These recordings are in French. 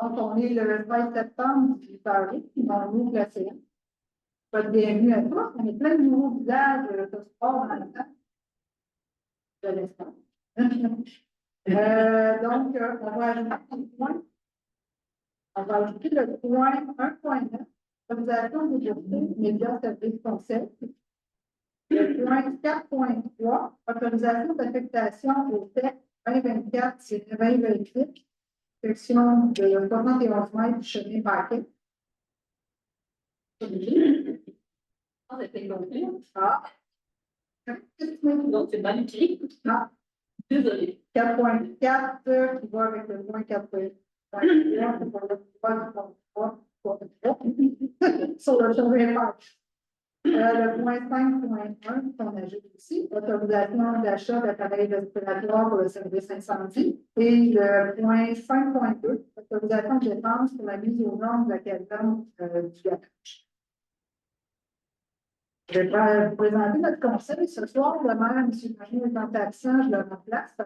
Donc, on est le 20 septembre, 18h, on ouvre la séance. Votre bienvenue à tous. On est plein de nouveaux visages ce soir dans le temps. De l'espace. Donc, on va ajouter un point. On va ajouter le point 1.9, autorisation de liberté, médias, services, concepts. Le point 4.3, autorisation d'affectation au texte 2024-2028, section de 71 mètres du chemin Paquet. On a fait compris. Ah. Donc, c'est mal écrit. Ah. Désolé. 4.4 qui va avec le point 4.3 sur le chemin Paquet. Le point 5.1 qu'on ajoute ici, autorisation d'achat d'appareils respiratoires pour le service incendie. Et le point 5.2, autorisation de dépenses pour la mise aux normes de la caserne du garage. Je vais vous présenter notre conseil ce soir. Le maire, M. Marie, est en absent, je le remplace.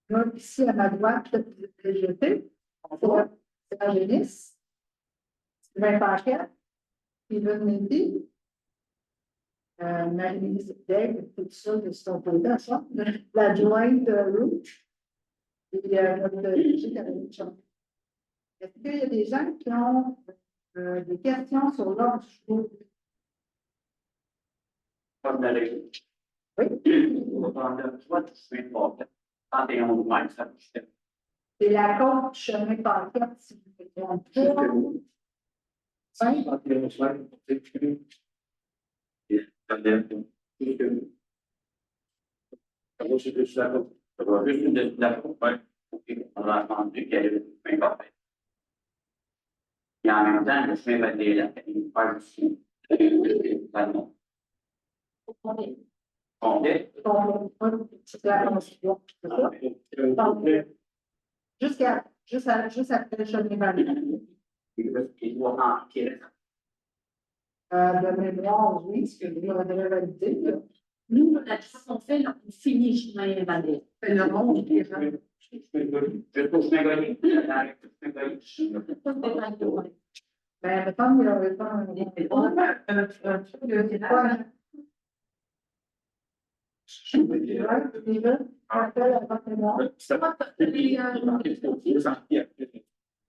Là, ici, à ma droite, le DGT. Bonjour. C'est la Génice. Sylvain Paquet. Steven Mendy, Marie-Lise Degg, tout ça de son côté, l'adjointe Rouge et notre Caroline Chambon. Est-ce qu'il y a des gens qui ont des questions sur l'ordre du jour? Oui. C'est la côte du chemin Paquet, si vous ne me trompez pas. Et en même temps, le chemin va aller là, une part aussi. Juste après le chemin Vallée. De mémoire, oui, ce que vous avez validé. Nous, la chose qu'on fait, là, on finit le chemin Vallée. C'est le monde qui est ben, mettons, il y aurait pas un truc de quoi. Je veux dire, appel à votre mémoire.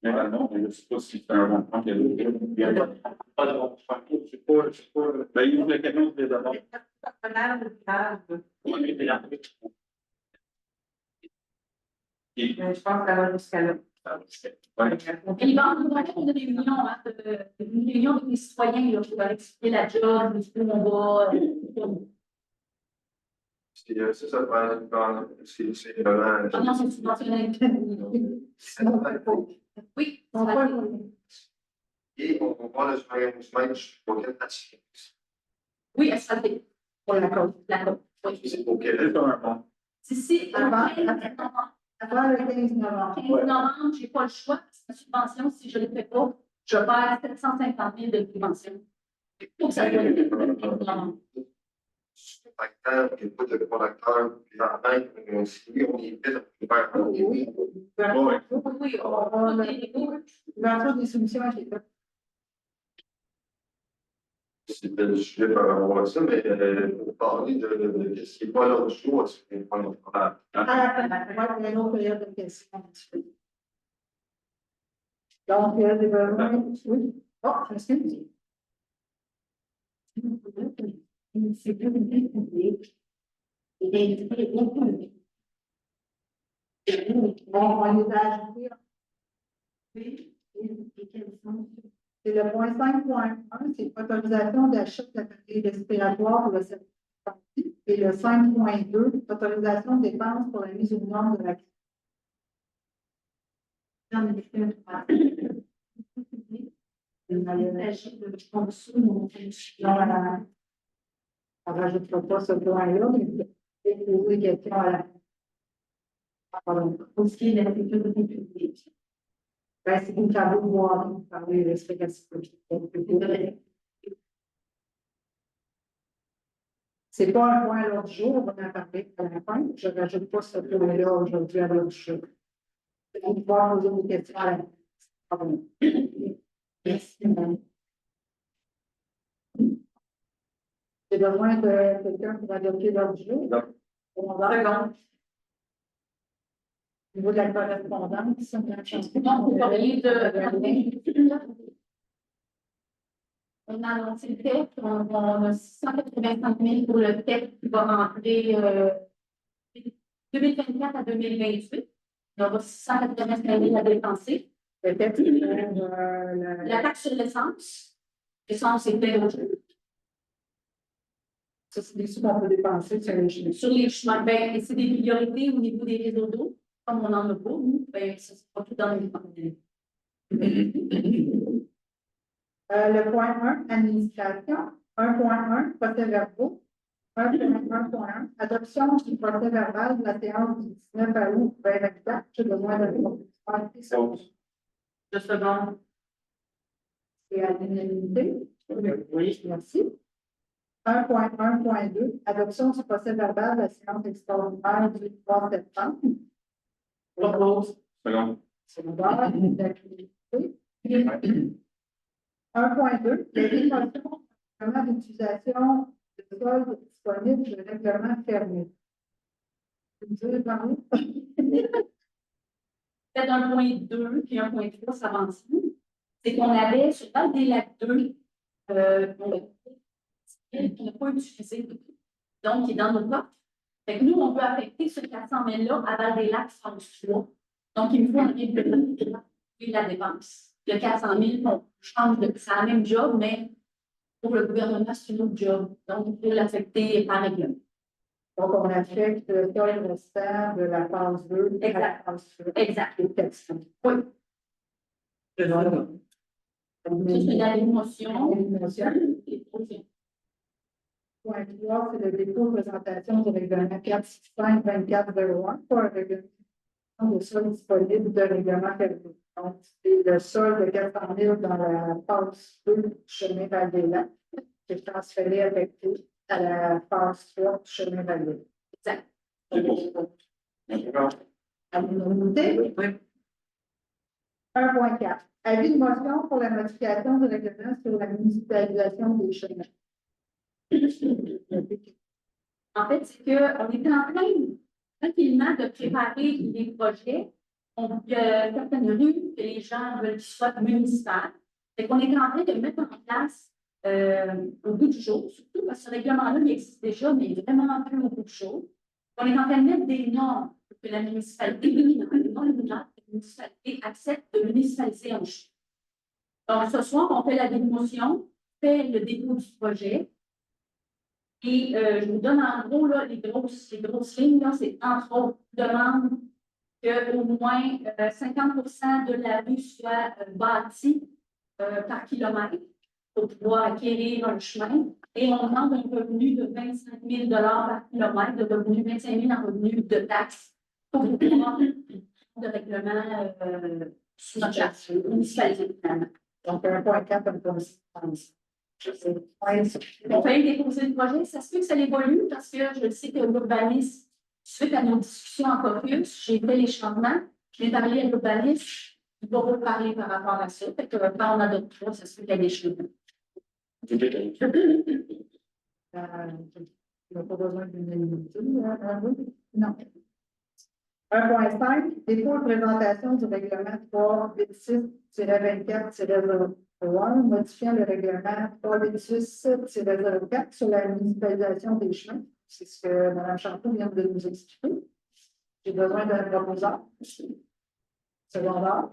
Non, je ne sais pas si c'est un bon point. Il n'y a pas de bon point. C'est pas. Ben, il ouvre le camion dès d'abord. Je pense qu'elle va jusqu'à là. Il va y avoir une réunion avec les citoyens là, qui va expliquer la job, où on va. Ça prend. C'est vraiment. Ah non, c'est subventionné. Oui, ça va être. Et on voit le chemin pour quelle pratique. Oui, elle sera faite. Pour la côte. La côte. Oui. C'est pour quelle heure? D'ici Avant le 15 15 novembre. novembre, je n'ai pas le choix. La subvention, si je ne le fais pas, je perds 750 000 de subvention. Donc, ça doit être le 15 novembre. Acteur, il n'y a pas de producteur, puis en même, on est vite, on peut faire un Oui. Oui, L'ouverture des soumissions à l'État. C'est le sujet par rapport à ça, mais pour parler de ce qui n'est pas l'autre chose, c'est pas notre problème. Il y a une autre période de questions. Donc, il y a des besoins. Oui. Oh, je m'excuse. une sécurité publique et d'intérêt économique. On va les ajouter. Oui, et quels sont? C'est le point 5.1, c'est autorisation d'achat d'appareils respiratoires pour le service santé. Et le 5.2, autorisation de dépenses pour la mise aux normes de la J'en ai fait un trois. Il s'agit de sponsor non fonctionnel. On ne rajoutera pas ce point-là, mais c'est poser des questions à la. Pour ce qui est de la sécurité publique. Ben, c'est une tableau de voir, parler de l'explication. C'est pas un point à l'autre jour, on va en parler à la fin. Je ne rajoute pas ce point-là aujourd'hui à l'autre jour. On va pouvoir poser des questions à la. Merci. J'ai besoin de quelqu'un pour adopter l'ordre du jour. On va regarder. Au niveau de la correspondance, Donc, vous parlez de. On a annoncé le TEC, on a 685 000 pour le TEC qui va rentrer 2024 à 2028. On aura 685 000 à dépenser. peut-être La taxe sur l'essence, l'essence est payée au jeu. ça, c'est des sous qu'on peut dépenser sur les chemins. Sur les chemins, ben, c'est des priorités au niveau des réseaux d'eau. Comme on n'en a pas, nous, ben, ça sera tout dans les pandémies. Le point 1, administration. 1.1, procès-verbaux. 1.1.1, adoption du procès verbal de la séance du 19 août 2024. J'ai besoin de Je seconde. et à l'unanimité. Oui. Merci. 1.1.2, adoption du procès verbal de la séance extraordinaire du 3 septembre. Propose. Second. Secondaire, d'activité. 1.2, les émotions vraiment d'utilisation de sol disponible de règlement fermé. Peut-être un point 2 puis un point 3 s'avance-t-il. C'est qu'on avait sur Val des Lacs 2, on n'a pas utilisé, donc qui est dans nos coffres. Fait que nous, on peut affecter ce 400 000-là à Val des Lacs sans le choix. Donc, il me faut un règlement et la dépense. Le 400 000, on change de. C'est la même job, mais pour le gouvernement, c'est une autre job. Donc, il faut l'affecter par règlement. Donc, on affecte le sol restant de la phase 2 à la phase 3. Exact. Au texte. Oui. Ça, c'est la émotion. Émotion. Point 3, c'est le dépôt de présentation du règlement 465-2401 pour un règlement de sol disponible de règlement fermé. Donc, c'est le sol de 400 000 dans la phase 2 du chemin Val-des-Lacs qui est transféré affecté à la phase 3 du chemin Val-des-Lacs. Exact. C'est bon. D'accord. À l'unanimité. 1.4. Avis de motion pour la modification du règlement sur la municipalisation des chemins. En fait, c'est qu'on était en train tranquillement de préparer des projets. Il y a certaines rues que les gens veulent qu'ils soient municipales. Fait qu'on était en train de mettre en place au bout du jour, surtout parce que ce règlement-là, il existe déjà, mais il est vraiment plus au bout du jour. On est en train de mettre des normes pour que la municipalité, la municipalité accepte de municipaliser un chien. Donc, ce soir, on fait la démotion, fait le dépôt du projet. Et je vous donne en gros là, les grosses lignes, c'est entre autres, demande qu'au moins 50% de la rue soit bâtie par kilomètre pour pouvoir acquérir un chemin. Et on demande un revenu de 25 000 par kilomètre, de revenu 25 000 en revenu de taxes pour pouvoir de règlement sous notre charte municipalisée finalement. Donc, 1.4, un consistance. On fait déposer le projet, ça se peut que ça évolue parce que je sais que l'urbanisme, suite à nos discussions en caucus, j'ai fait les changements, je vais parler à l'urbanisme, il va vous parler par rapport à ça. Fait que quand on adopte ça, ça se peut qu'il y a des changements. Il n'y a pas besoin d'une unanimité. Non. 1.5, dépôt de présentation du règlement 386-24-03, modifiant le règlement 386-04 sur la municipalisation des chemins. C'est ce que Mme Champeau vient de nous expliquer. J'ai besoin d'un proposant. Secondaire.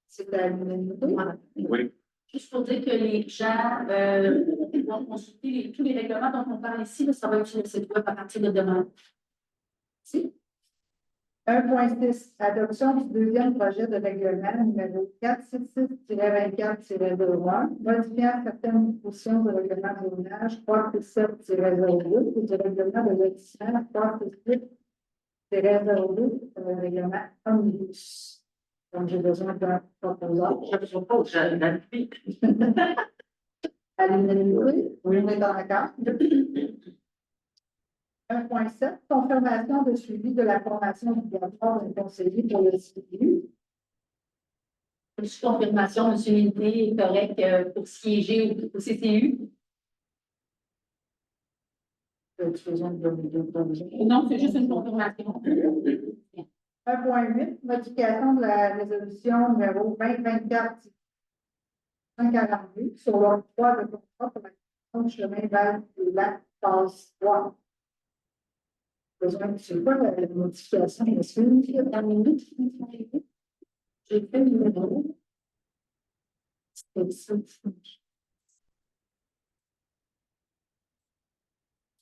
C'est à l'unanimité. Oui. Juste pour dire que les gens vont consulter tous les règlements dont on parle ici, ça va être sur le site web à partir de demain. Merci. 1.6, adoption du deuxième projet de règlement numéro 466-24-01, modifiant certaines dispositions du règlement de zonage 367-02 et du règlement de lotissement 368-02, règlement omnibus. Donc, j'ai besoin d'un proposant. Je propose, j'ai À l'unanimité, oui, on est dans la carte. 1.7, confirmation de suivi de la formation obligatoire d'un conseiller pour le CDU. Juste confirmation, M. Lindsay est correct pour siéger au CCU. Non, c'est juste une confirmation. 1.8, modification de la résolution numéro 2024-542 sur l'octroi de contrat pour la construction du chemin vers le lac Passe-Trois. Besoin de, c'est quoi la modification, monsieur? Dans les minutes, j'ai fait le numéro. C'est ça.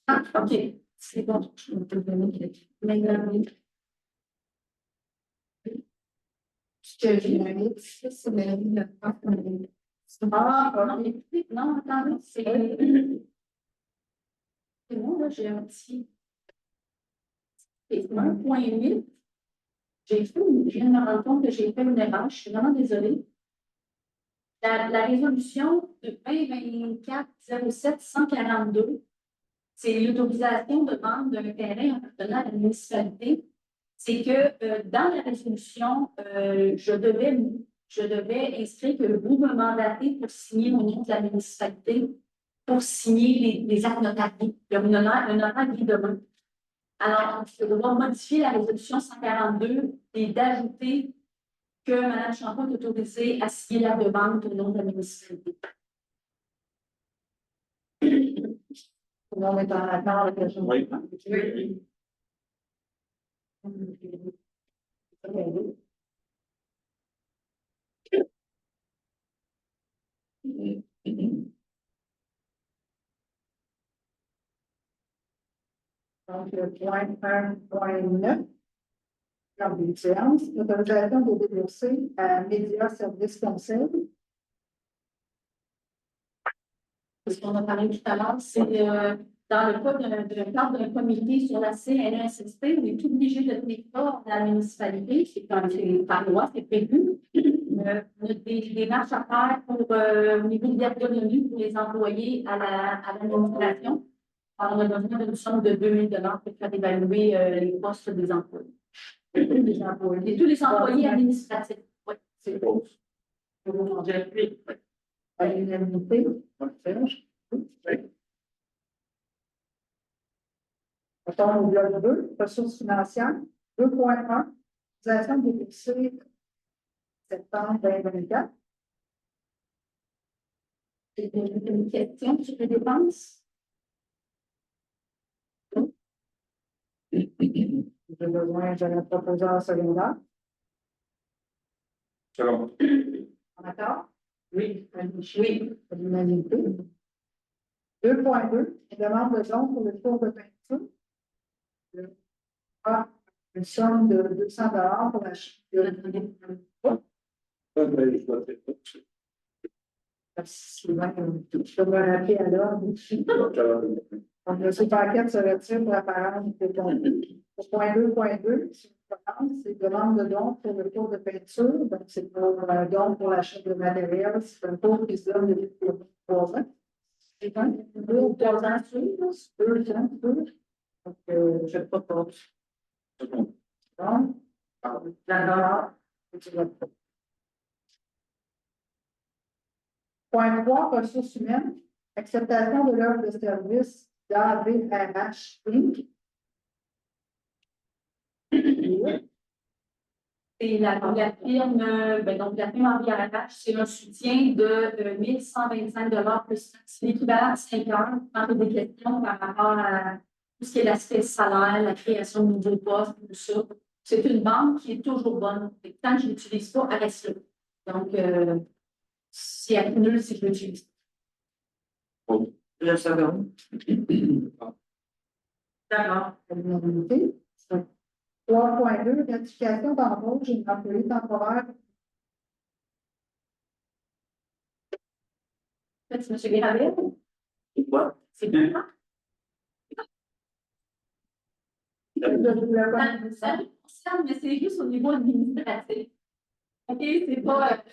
Ah, OK. C'est bon. Je vais te donner Ce que j'ai mis, c'est la ligne de Ah, non, écoutez, non, attendez, c'est bon, là, j'ai un petit. C'est 1.8. Je viens de me rendre compte que j'ai fait une erreur. Je suis vraiment désolée. La résolution de 2024-07-142, c'est l'autorisation de vente d'un terrain appartenant à la municipalité. C'est que dans la résolution, je devais inscrire que vous me mandatez pour signer au nom de la municipalité, pour signer les actes notariés. Il y a un horaire qui demain. Alors, je vais devoir modifier la résolution 142 et d'ajouter que Mme Champoux est autorisée à signer la demande au nom de la municipalité. Tout le monde est en accord avec la chose. Oui. Donc, le point 1.9, lors d'une séance, l'autorisation de débourser à Média Service Conseil. Ce qu'on a parlé tout à l'heure, c'est dans le cas d'un cadre d'un comité sur la CNESST, on est obligé de tenir compte de la municipalité, c'est par loi, c'est prévu. On a des démarches à faire pour au niveau de l'ergonomie pour les employés à l'administration. Alors, on a besoin d'une somme de 2 000 $ pour faire évaluer les postes des employés. Les employés. Et tous les employés administratifs. Oui, C'est beau. À l'unanimité. On tombe au bloc 2, ressources financières. 2.1, utilisation des boursiers septembre 2024. c'est une question sur les dépenses. J'ai besoin d'un proposeur secondaire. Selon. En accord? Oui. Oui. À l'unanimité. 2.2, demande de don pour le cours de peinture. Une somme de 200 $ pour la souvent, je vais me rappeler à l'ordre. Donc, le sous-paquet se retire pour l'apparence des dons. Point 2.2, c'est demande de don pour le cours de peinture. Donc, c'est pour un don pour l'achat de matériel. C'est un cours qui se donne depuis 3 ans. C'est 2 ou 3 ans, 2 ans, donc, je propose. Donc, d'accord. Point 3, ressources humaines. Acceptation de l'œuvre de service d'AVRH Inc. Et la firme, donc la firme AVRH, c'est un soutien de 1 125 $ plus c'est l'équivalent de 5 heures. Quand il y a des questions par rapport à tout ce qui est l'aspect salaire, la création de nouveaux postes, tout ça. C'est une banque qui est toujours bonne. Et tant que je l'utilise pas, elle reste là. Donc, si elle nulle, si je l'utilise. Le second. D'accord. 3.2, ratification d'embauche d'une employée temporaire. C'est M. Gravel. C'est quoi? C'est bien. Ça me concerne, mais c'est juste au niveau administratif. OK, c'est pas.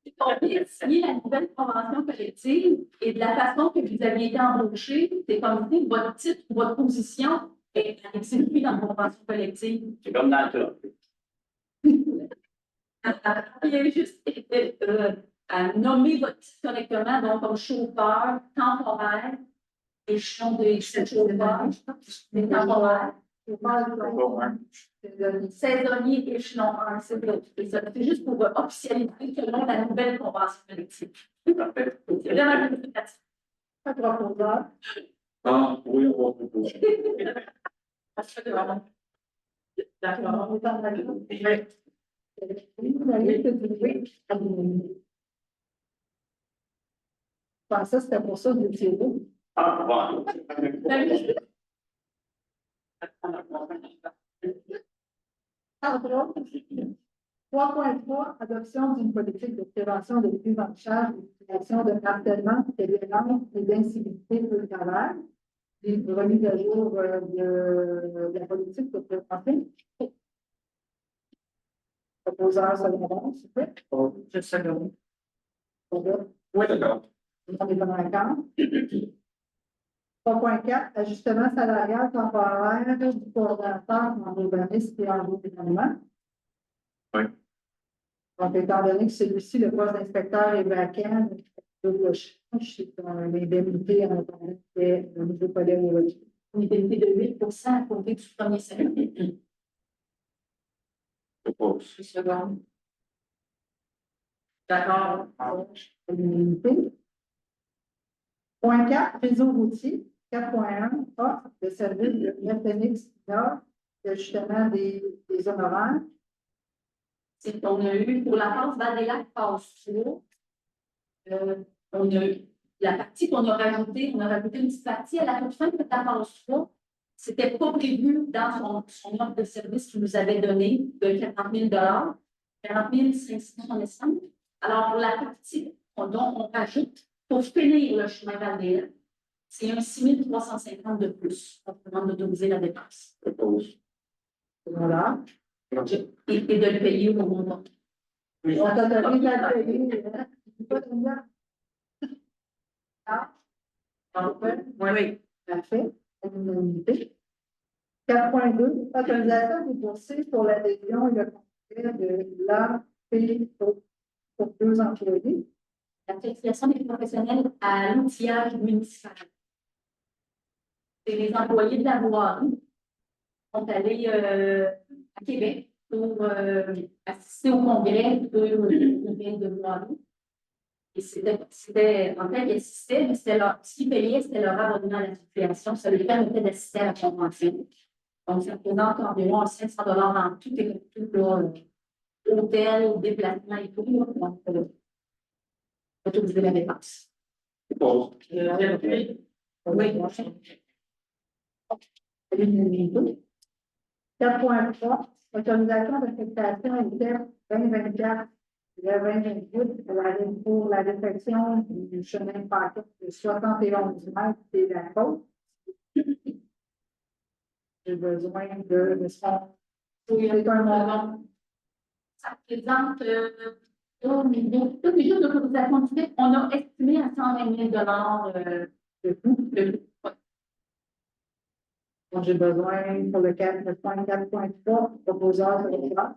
On vient de signer la nouvelle convention collective et de la façon que vous aviez été embauché, c'est comme si votre titre, votre position est exécutée dans la convention collective. C'est comme dans le cas. Il y a juste à nommer votre titre correctement, donc comme chauffeur temporaire, échelon de chauffeur, des temporaires. Saisonnier échelon 1, c'est juste pour officialiser selon la nouvelle convention collective. Parfait. C'est vraiment significatif. Pas trop profondeur. Ah, oui, on va proposer. D'accord. On est en train de- Vous allez te trouver. Je pensais que c'était pour ça que vous étiez là. Ah, bon. Entre autres, 3.3, adoption d'une politique de prévention de prise en charge des situations de harcèlement, de violence et d'incivilité au travail. Une remise à jour de la politique de prévention. Proposeur secondaire, s'il vous plaît. Je sais pas. Proposeur. Oui, d'accord. On est convaincant. 3.4, ajustement salarial temporaire du coordonnateur en urbanisme et en gouvernement. Oui. Donc, étant donné que celui-ci, le poste d'inspecteur est vacant, le change, c'est l'indemnité en tant que au niveau pédagogique. Une indemnité de 8% à compter du premier salaire. Je propose. Une seconde. D'accord. L'indemnité. Point 4, réseau routier. 4.1, offre de service de mécanique Nord, d'ajustement des honoraires. C'est on a eu, pour la passe Val-des-Lacs passe-trois, on a eu la partie qu'on a rajoutée, on a rajouté une petite partie à la toute fin de la passe-trois. C'était pas prévu dans son offre de service qu'il nous avait donné de 40 000 40 565. Alors, pour la partie dont on rajoute, pour finir le chemin Val-des-Lacs, c'est un 6 350 de plus. On demande d'autoriser la dépense. Je propose. Voilà. Et de le payer au moment. On t'a donné la télé, hein? Pas de bien. Ah. Oui. Parfait. Unanimité. 4.2, autorisation des boursiers pour l'adhésion et le congrès de l'APO pour 2 employés. La certification des professionnels à l'outillage municipal. C'est les employés de la voirie sont allés à Québec pour assister au congrès de voirie. Et c'était, en fait, ils assistaient, mais ce qu'ils payaient, c'était leur abonnement à l'association. Ça leur permettait d'assister à la convention. Donc, ça représente environ 500 $ en tout et tout, hôtel, déplacement et tout. Donc, autoriser la dépense. Je propose. Oui. 4.3, autorisation d'affectation interne 2024 et 2028 pour la réfection du chemin de paquet de 71 mètres et la côte. J'ai besoin de son. Oui, C'est un montant. ça représente au niveau, toutes les choses d'autorisation du fait, on a estimé à 120 000 de coût. le coût. Donc, j'ai besoin pour le 4.3, proposeur secondaire.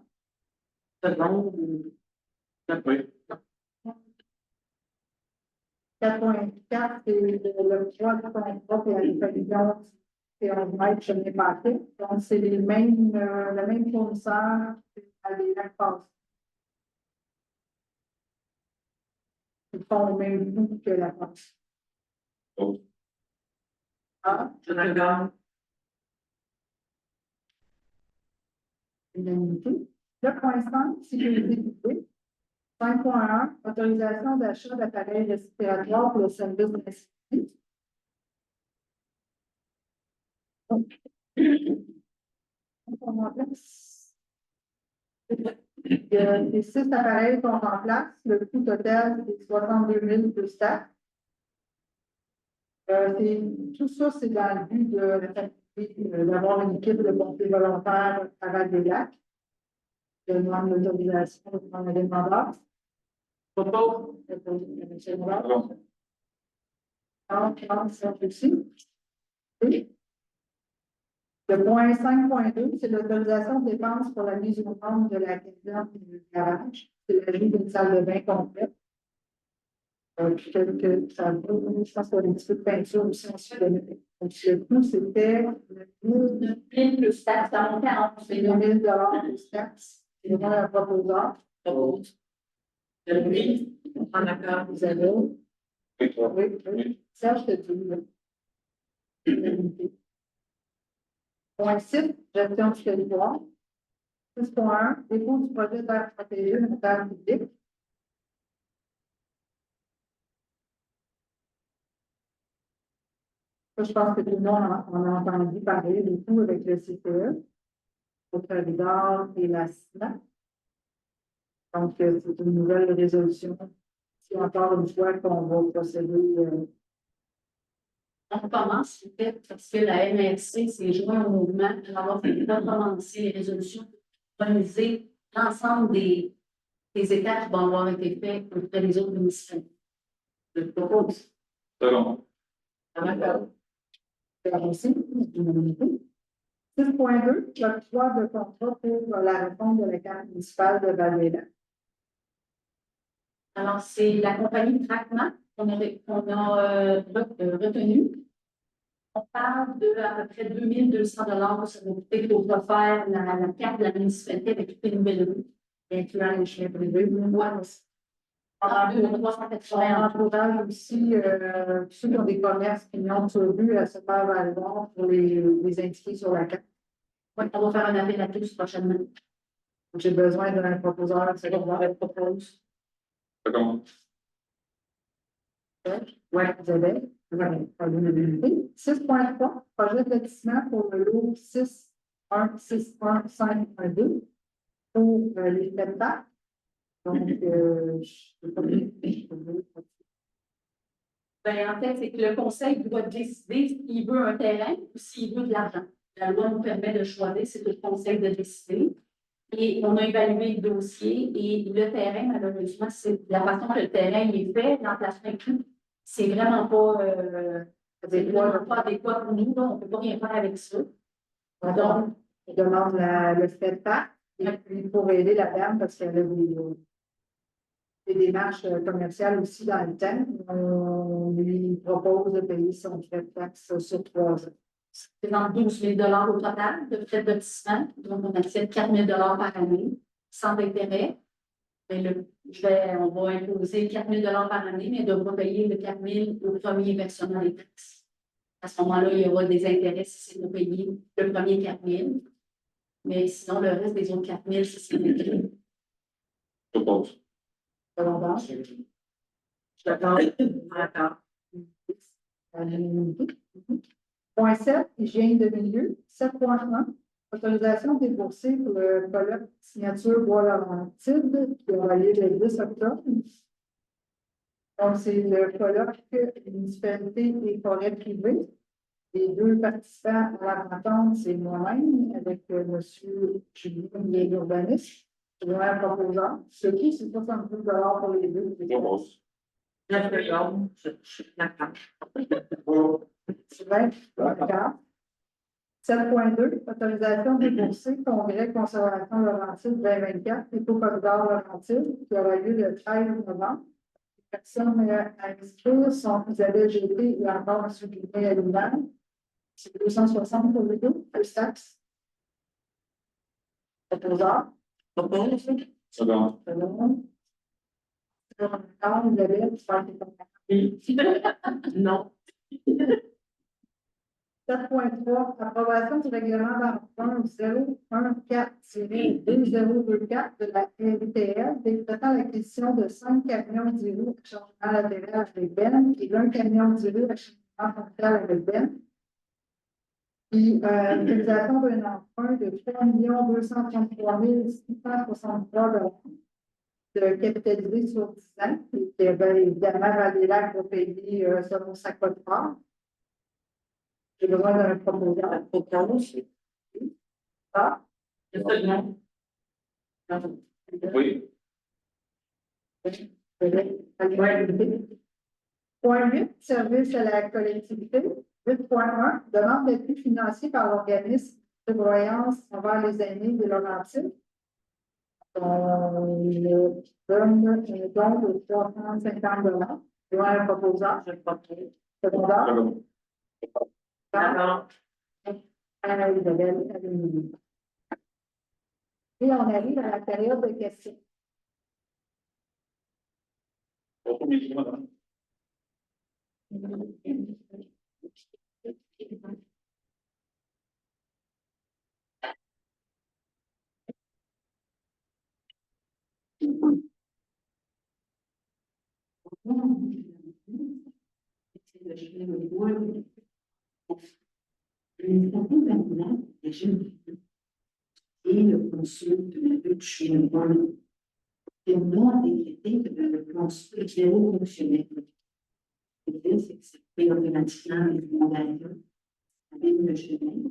Oui. 4.4, c'est le 3.3, c'est la réfection, c'est 11 mètres chemin paquet. Donc, c'est le même fournisseur à des lacs passés. Ils font le même coût que la passe. Propose. Ah, Je regarde. unanimité. 2.5, sécurité privée. 5.1, autorisation d'achat d'appareils respiratoires pour le service d'incendie. On en place. Les 6 appareils sont en place. Le coût total est 62 000 plus taxes. Tout ça, c'est dans le but d'avoir une équipe de pompiers volontaires à Val-des-Lacs. Je demande l'autorisation de prendre les mandats. Propos. Monsieur Moulin. Pardon. Ça aussi. Oui. Le point 5.2, c'est l'autorisation de dépenses pour la mise au monde de la caserne et du garage. C'est l'ajout d'une salle de bain complète. Quelques travaux, je pense qu'il y a un petit peu de peinture aussi ensuite. Donc, le coût, c'était 1000 plus taxes, ça montait en 11 2 millions. 000 plus taxes. C'est vraiment un proposeur. Propose. Le prix, en accord. Vous avez. Oui, toi. Oui, oui. Ça, je te dis. Là. Point 6, gestion du territoire. 6.1, dépôt du projet d'air protégé de terre publique. Ça, je pense que tout le monde en a entendu parler beaucoup avec le CPE, le corridor et la SNAP. Donc, c'est une nouvelle résolution. C'est encore une fois qu'on va procéder. On commence peut-être parce que la MRC s'est joint au mouvement. Alors, on va commencer les résolutions pour organiser l'ensemble des étapes qui vont avoir été faites auprès des autres municipalités. Je propose. Second. D'accord. Aussi, 6.2, l'octroi de contrat pour la réforme de la carte municipale de Valéla. Alors, c'est la compagnie Tracma qu'on a retenu. On parle de à peu près 2200 $ ça va coûter pour refaire la carte de la municipalité avec toutes les nouvelles rues, incluant les chiens privés. On encourage aussi ceux qui ont des commerces qui n'ont pas vu à se faire valoir pour les indiquer sur la carte. Oui, on va faire un appel à tous prochainement. J'ai besoin d'un proposeur. C'est qu'on va propose. Second. Oui, vous avez. 6.3, projet de lotissement pour le lot 6.16152 pour les frais de taxe. Donc, je ne sais pas. Ben, en fait, c'est que le conseil doit décider s'il veut un terrain ou s'il veut de l'argent. La loi nous permet de choisir, c'est le conseil de décider. Et on a évalué le dossier et le terrain, malheureusement, c'est la façon que le terrain est fait, l'emplacement et tout, c'est vraiment pas adéquat pour nous, là. On ne peut pas rien faire avec ça. Donc, on demande le frais de taxe et puis pour aider la dame parce qu'elle a des démarches commerciales aussi dans le temps. On lui propose de payer son frais de taxe sur 3 ans. C'est dans 12 000 $ au total de frais de lotissement. Donc, on accepte 4 000 $ par année, sans intérêt. On va imposer 4 000 $ par année, mais on devra payer le 4 000 au premier versement des taxes. À ce moment-là, il y aura des intérêts si c'est de payer le premier 4 000. Mais sinon, le reste des autres 4 000, c'est intérêt. Propose. Je suis d'accord. D'accord. Point 7, hygiène de milieu. 7.1, autorisation déboursée pour le colloque signature Bois-Laurentide qui aura lieu le 10 octobre. Donc, c'est le colloque municipalité et forêt privée. Les 2 participants à la rencontre, c'est moi-même avec M. Julien, l'urbaniste. Je vais un proposant. Ce qui, c'est 72 $ pour les 2. Propose. Sylvain, d'accord. 7.2, autorisation déboursée, congrès conservation Laurentide 2024, éco-corridor Laurentide, qui aura lieu le 13 novembre. Les personnes à inscrire sont Isabelle GP et encore M. Julien Alimard. C'est 260 pour les 2, plus taxe. Proposeur. Second. Isabelle, tu parles de Non. 7.3, approbation du règlement d'emprunt 014-2024 de la RITL décrétant l'acquisition de 5 camions d'îlots à chargement latéral avec Ben et d'un camion d'îlots à chargement frontal avec Ben. Puis, utilisation d'un emprunt de 3 233 663 $ de capitaliser sur 10 ans, et qui évidemment Valéla pour payer selon sa quote-part. J'ai besoin d'un proposeur. Ah, Oui. Point 8, service à la collectivité. 8.1, demande d'appui financier par l'organisme de prévoyance envers les aînés de Laurentides. On donne un don de 350 $. Il y a un proposant. Secondaire. D'accord. Isabelle, et on arrive à la période de questions. Et le consul de la butte chez le bon. Et moi, décrété que le consul est zéro fonctionnel. C'est que c'est fait automatiquement les fondations. Avec le chemin.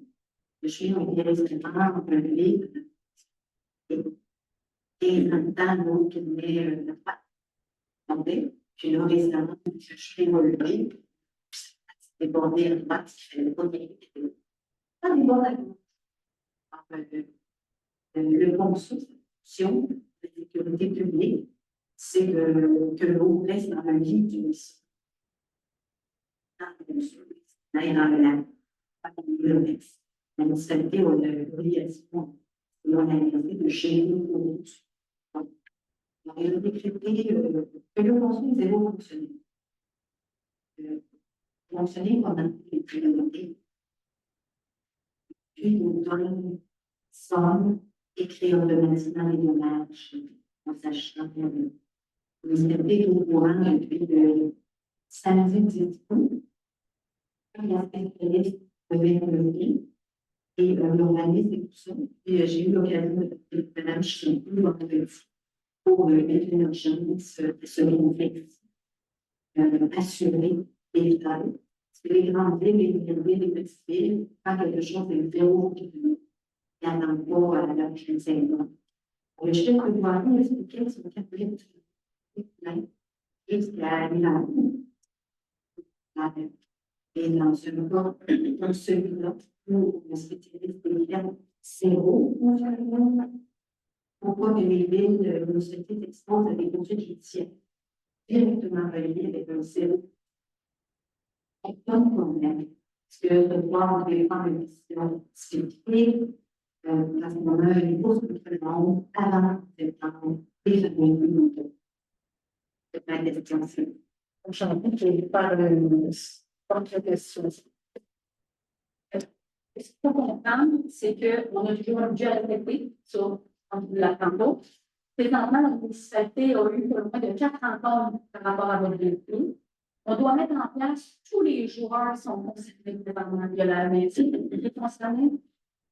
Le chemin est récemment enlevé. Et en même temps, l'autre met le pas. Puis là, récemment, le chemin relevé. C'est débordé à droite, qui fait le bon débit. Pas des bons le consul de sécurité publique, c'est que l'eau laisse dans un lit du mission. Dans la municipalité, on a l'obligation, on a été de chez nous. On a décrété que le consul est zéro fonctionné. Fonctionner pendant les priorités. Puis, nous donnons somme écrire automatiquement les dommages en sachant que vous êtes au courant depuis le samedi 10 août. Il y a un spécialiste de véhicule et l'organisme et tout ça. Et j'ai eu l'occasion de Mme Chimpou pour mettre une urgence de ce conflit, assurer les détails. Les grandes villes, les petites villes, pas quelque chose de zéro. Il y a un beau à la quinzaine. Je vais pouvoir vous expliquer ce quatrième jusqu'à Milan. Et dans celui-là, où le spécialiste est zéro, pourquoi que les villes nous exposent à des poursuites judiciaires directement reliées avec un zéro? Aucun problème. Parce que de voir les prendre une décision spécifique, parce qu'on a une pause de traitement avant septembre et janvier. C'est ma question. Je vais faire une autre question. Ce qu'il faut comprendre, c'est qu'on a toujours un budget à respecter sur la tantôt. Présentement, la municipalité a eu moins de 4 rencontres par rapport à votre véhicule. On doit mettre en place tous les joueurs qui sont concernés présentement. Il y a la médecine qui est concernée,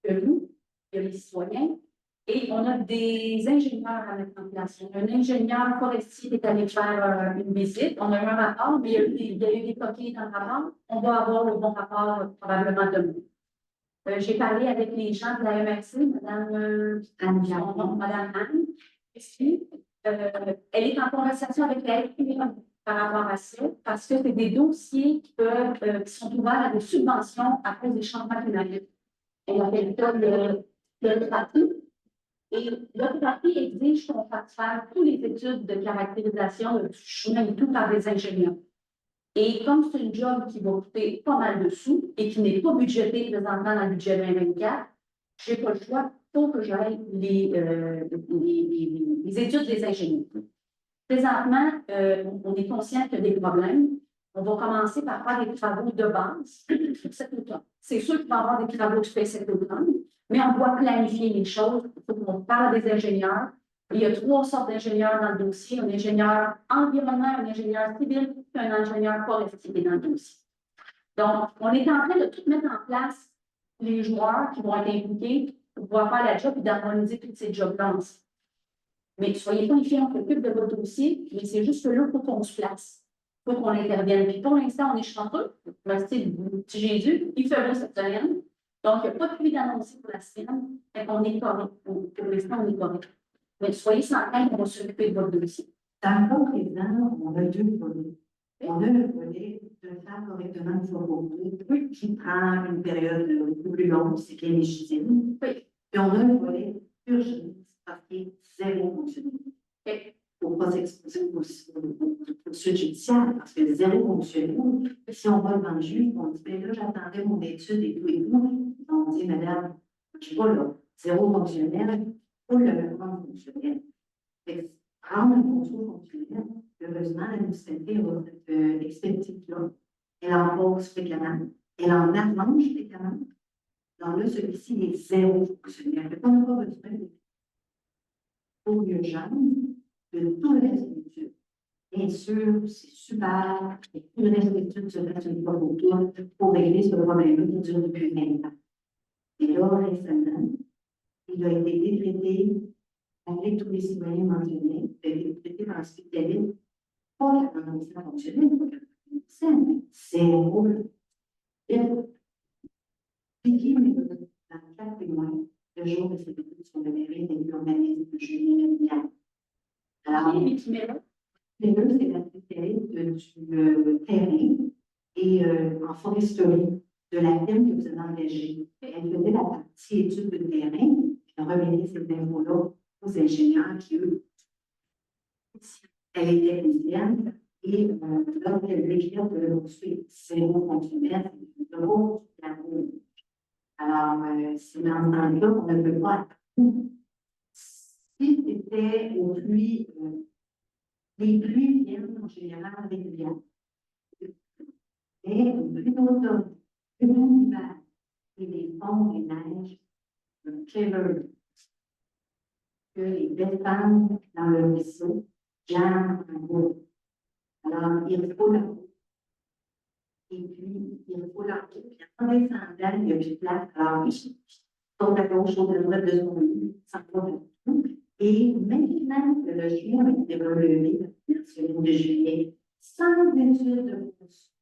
que nous, il y a les citoyens, et on a des ingénieurs à mettre en place. On a un ingénieur forestier qui est allé faire une visite. On a eu un rapport, mais il y a eu des coquilles dans le rapport. On doit avoir le bon rapport probablement demain. J'ai parlé avec les gens de la MRC, Madame Anne, ici. Elle est en conversation avec la FPA par rapport à ça, parce que c'est des dossiers qui sont ouverts à des subventions à cause des changements climatiques. Elle appelle ça le parti. Et le parti exige qu'on fasse faire toutes les études de caractérisation du chemin et tout par des ingénieurs. Et comme c'est une job qui va coûter pas mal de sous et qui n'est pas budgété présentement dans le budget 2024, je n'ai pas le choix, il faut que j'aille les études des ingénieurs. Présentement, on est conscient qu'il y a des problèmes. On va commencer par faire des travaux de base cet automne. C'est sûr qu'il va y avoir des travaux de fait cet automne, mais on doit planifier les choses. Il faut qu'on parle des ingénieurs. Il y a 3 sortes d'ingénieurs dans le dossier. Un ingénieur environnement, un ingénieur civil et un ingénieur forestier dans le dossier. Donc, on est en train de tout mettre en place les joueurs qui vont être impliqués pour pouvoir faire la job et d'harmoniser toutes ces jobs-là. Mais soyez pas inquiets, on s'occupe de votre dossier, mais c'est juste que là, il faut qu'on se place. Il faut qu'on intervienne. Puis pour l'instant, on est chanceux. Merci, petit Jésus. Il fait beau cette semaine. Donc, il n'y a pas de pluie d'annoncer pour la semaine. On est correct. Pour l'instant, on est correct. Mais soyez sans crainte, on va s'occuper de votre dossier. Dans le cas présent, on a deux volets. On a le volet de faire correctement une photographie qui prend une période un peu plus longue, c'est qui est légitime. Oui. Puis on a le volet urgence, parce qu'il est zéro fonctionnalité. Pour ne pas s'exposer aux suites judiciaires, parce que zéro fonctionnalité, si on va devant le juge, on dit, ben là, j'attendais mon étude et tout, on dit, madame, je ne sais pas, là, zéro fonctionnel, pour le rendre fonctionnel. Fait que rendre un contrôle fonctionnel, heureusement, la municipalité a cette expertise-là. Elle en pose fréquemment, elle en arrange fréquemment. Donc là, celui-ci est zéro fonctionnel. Fait qu'on n'a pas besoin de pour l'urgence de tout le reste de l'étude. Bien sûr, c'est super, et tout le reste de l'étude se fait une fois pour régler ce problème qui dure depuis 20 ans. Et là, récemment, il a été décrété, avec tous les citoyens mentionnés, il a été décrété par un spécialiste, pas la convention fonctionnelle, c'est rôle. Et qui dans 4 témoins, le jour de cette étude sur le mérite et l'urbanisme de Julien Médiane. Alors, Mais qui met là? les deux, c'est la spécialiste du terrain et en foresterie de la firme que vous avez engagée. Elle faisait la partie étude de terrain, puis elle remettait ces infos-là aux ingénieurs qui, eux, elle était technicienne et lorsqu'elle déclare que le dossier zéro fonctionnel, c'est zéro la roue. Alors, c'est dans ce temps-là qu'on ne peut pas. Si c'était aux pluies, les pluies viennent en général régulièrement. Et plus d'automne, plus d'hiver, et les ponts et neiges, que les descendent dans le ruisseau, jambent en haut. Alors, il faut la route. Et puis, il faut la route. Puis, en descendant, il y a du place. Alors, saute à gauche, saute à droite de son lit, sans pas de tout. Et maintenant que le juin a été relevé, sur le 2 juillet, sans étude de course,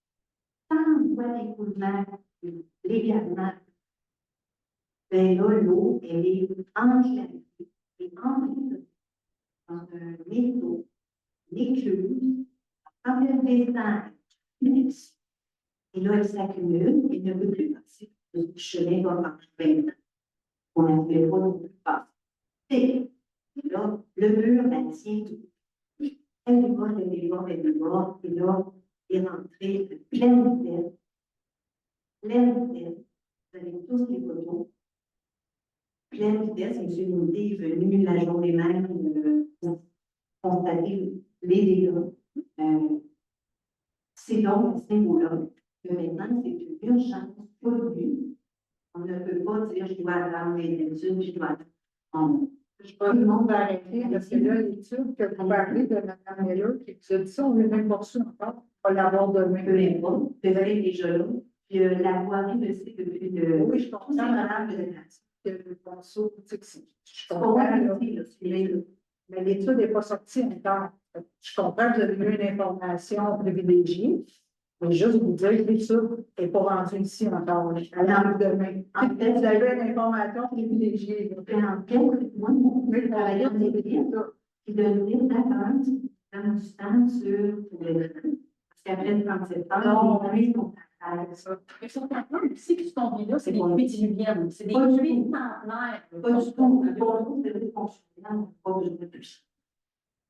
sans voie d'écoulement, légalement, ben là, l'eau, elle est enclavée et entrée dans un métaux, l'écluse, quand elle descend, et là, elle s'accumule et ne peut plus passer. Le chemin va marcher 20 ans. On ne pouvait pas non plus passer. Et là, le mur, elle tient tout. Elle est morte, elle est morte, elle est morte. Et là, elle est rentrée pleine vitesse. Pleine vitesse. Vous avez tous les photos. Pleine vitesse. M. Moudé est venu la journée même pour constater les dégâts. C'est donc à ce niveau-là que maintenant, c'est une urgence absolue. On ne peut pas dire je dois attendre les études, je dois attendre. Tout le monde va arrêter parce que là, l'étude que vous parlez de Mme Miller, qui étudie ça, on n'est même pas reçu encore. On va l'avoir demain. Peu importe, c'est vrai déjà là. Puis la voirie le sait depuis le. Oui, je comprends, madame, que le conso, tu sais, je comprends, là, mais l'étude n'est pas sortie encore. Je comprends que vous avez eu une information privilégiée, mais juste vous dire que l'étude n'est pas rendue ici encore. Elle arrive demain. En fait, Vous avez une information privilégiée. en fait, moi, mon travailleur d'équipe qui donnait d'attente dans du temps sur le parce qu'après le 37 ans, on lui, on travaille ça. Mais sur ta plan, tu sais que ce qu'on vit là, c'est des Ouais. pluies diluviennes. C'est des Pas du pluies tout. centenaires. Pas du tout, pas du tout, c'est fonctionnel, pas besoin de plus.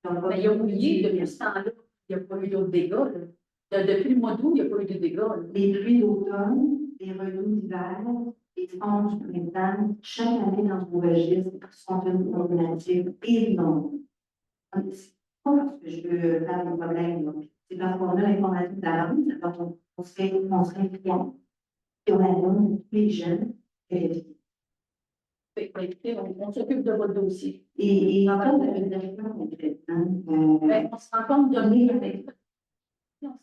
Mais il a oublié, depuis ce temps-là, il n'y a pas eu d'autres dégâts. Là. Depuis le mois d'août, il n'y a pas eu de dégâts. Là. Les pluies d'automne, les redoux d'hiver, les fonds du printemps, chaque année dans vos registres sont une problématique énorme. C'est pas parce que je veux faire des problèmes, là. C'est parce qu'on a l'information de la rue, c'est parce qu'on serait fiers. Et on la donne à tous les jeunes. Fait que, écoutez, on s'occupe de votre dossier. Et en fait, la direction concrètement, Ben, on se rend compte demain avec les gens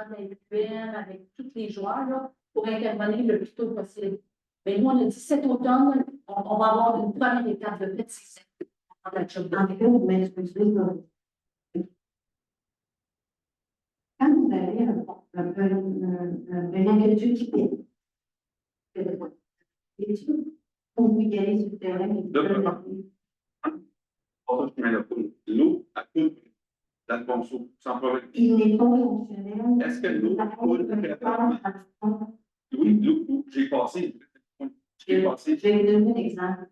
de la UPN, avec tous les joueurs, là, pour intervenir le plus tôt possible. Mais nous, on a dit cet automne, on va avoir une première étape de pétition. en fait, vous m'excusez, là. Quand vous avez un inquiétude qui est l'étude, on peut y aller sur le terrain. L'eau, à coule d'Alfonso, sans problème. Il n'est pas fonctionnel. Est-ce que l'eau coule préalablement? Oui, l'eau, j'ai passé. J'ai passé. Je vais vous donner un exemple.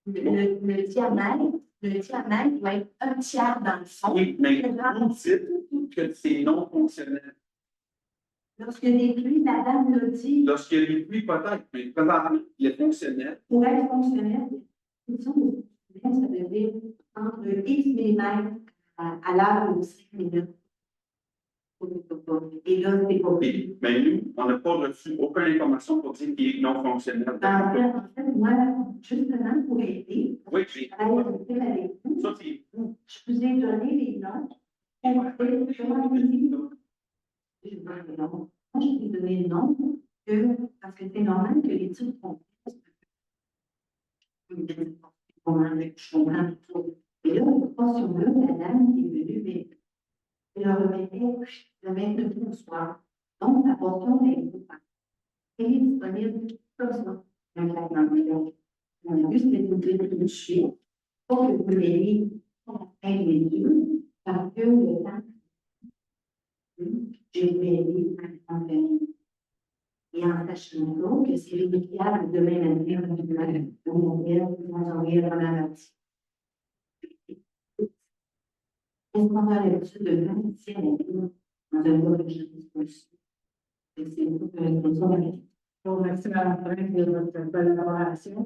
Le diamètre doit être un tiers dans le fond. Oui, mais vous dites que c'est non fonctionnel. Lorsqu'il y a des pluies, la dame l'a dit, Lorsqu'il y a des pluies, peut-être, mais présentement, il est fonctionnel. pour être fonctionnel, ça devait être entre X millimètres à l'heure ou 5 minutes. Et là, c'est pas Oui, mais nous, on n'a pas reçu aucune information pour dire qu'il est non fonctionnel. En fait, moi, justement, pour aider, Oui, j'ai. avec vous, Ça, c'est. je vous ai donné les noms. Je vous ai donné le nom. Moi, je vous ai donné le nom parce que c'est normal que les types font. Je comprends tout. Et là, pas sur là, la dame qui est venue, mais elle le remettait le 29 au soir. Donc, la portion des groupes est disponible comme ça. Un classement de l'eau. On a vu, c'était une grille de chien pour que vous l'ayez un des deux, parce que le temps, j'ai voulu en famille. Et en sachant que c'est vérifiable demain matin, on va envoyer dans la matinée. Est-ce qu'on a l'habitude de faire ici avec nous dans un mot de justice? C'est beaucoup de choses. Donc, merci Mme Prince de votre collaboration.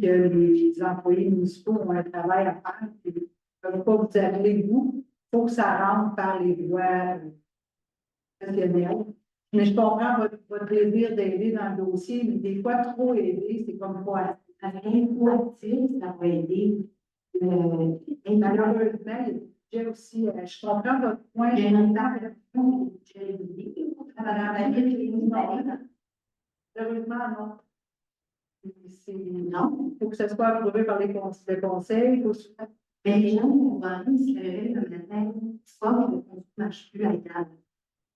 Que les employés municipaux ont un travail à faire. Ils ne peuvent pas vous appeler vous. Il faut que ça rentre par les voies professionnelles. Mais je comprends votre désir d'aider dans le dossier, mais des fois, trop aider, c'est comme quoi. Avec un coup actif, ça va aider. Et malheureusement, j'ai aussi, je comprends votre point. J'ai une intervention, j'ai dit, Malheureusement, non. non. Il faut que ce soit approuvé par les conseils. Mais les gens vont voir, ils se réveillent le matin, soit que le ne marche plus à table.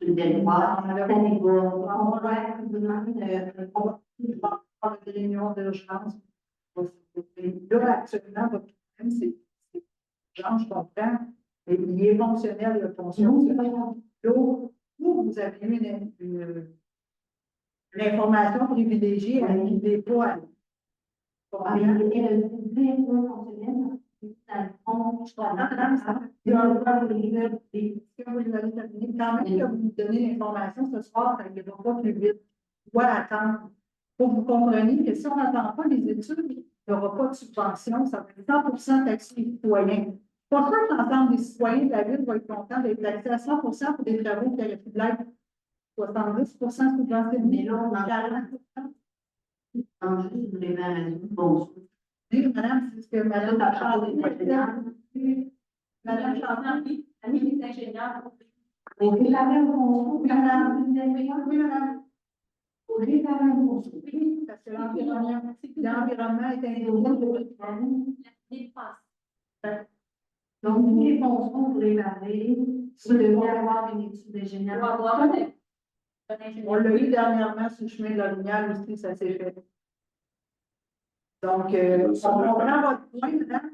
Une belle boîte, on va vous demander de avoir des réunions d'urgence. Là, actuellement, votre problème, c'est genre, je comprends, mais il est fonctionnel, le fonctionnel. L'autre, vous avez eu une information privilégiée, elle n'arrivait pas à. Je comprends, madame, ça. Quand même que vous nous donnez l'information ce soir, ça ne va pas plus vite. On doit attendre. Pour que vous compreniez que si on n'attend pas les études, il n'y aura pas de subvention, ça va être 100% taxé les citoyens. Pour ça que l'ensemble des citoyens de la ville vont être contents d'être taxés à 100% pour des travaux qui auraient pu l'être 70% subventionnés. Là, on en juste une réparation. Bon, oui, madame, c'est ce que madame Madame Chantal, oui, Annie, les ingénieurs. on réparait un bon oui, madame. Oui, madame. on réparait un bon Oui, parce que l'environnement est individuel. Donc, nous les fonds pour réparer, vous devez avoir une étude Pour d'ingénieur. avoir un On ingénieur. l'a eu dernièrement sur le chemin de la lumière aussi, ça s'est fait. Donc, on comprend votre point, madame.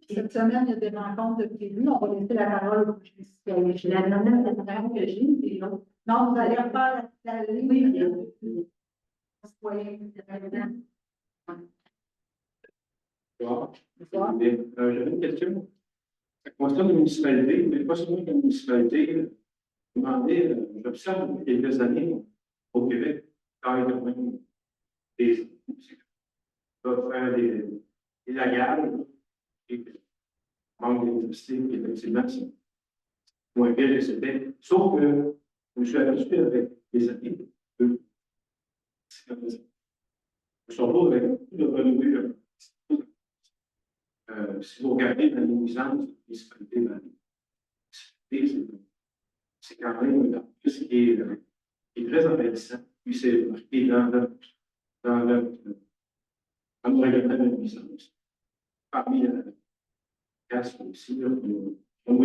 Cette semaine, il y a des rencontres de prévues. On va laisser la parole au citoyen. La dernière réparation que j'ai, c'est l'autre. Non, vous allez faire la ligne. Citoyen. J'avais une question. Ça concerne la municipalité, mais pas seulement la municipalité. J'observe depuis quelques années au Québec, quand il y a même des faire des lagages, et manque d'électricité, effectivement, c'est moins bien que c'était. Sauf que je me suis aperçu avec les années que je suis pas avec beaucoup de renouvelé. Si vous regardez la nuisance de la municipalité, c'est quand même ce qui est très intéressant. Puis c'est marqué dans le règlement de la nuisance. Parmi la casse aussi, on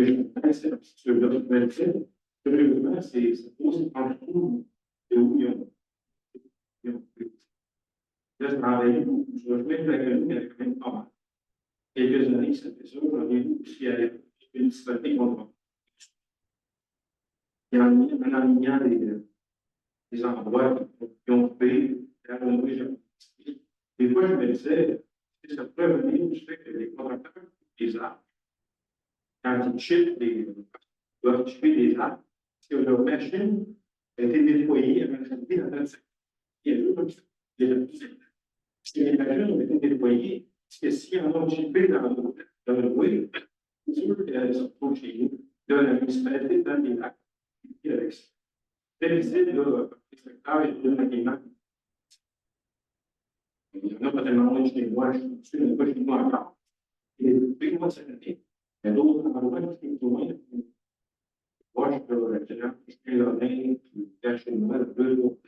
c'est sur le règlement, c'est pose en dessous de où ils ont pris. Là, je travaille, je vais mettre la gueule, mais elle est quand même pas mal. Quelques années, ça fait ça, j'en ai aussi à l'époque, municipalités vont il y a un alignant des endroits qui ont fait la renommée. Des fois, je me disais, que ça pourrait venir du fait que les contracteurs des arbres, quand ils chippent doivent chipper des arbres, parce que leur machine a été déployée à l'activité dans le secteur. Si les machines ont été déployées, parce que si on a chippé dans le bruit, c'est sûr qu'elles se retrouvent chez nous, de la municipalité, dans les lacs. C'est difficile de secteur et de l'agrément. Il y en a pas tellement chez moi, je suis pas chez moi encore. Et depuis moi, cette année, il y a d'autres endroits qui sont loin. Moi, je peux acheter la main, puis cacher moi, deux autres.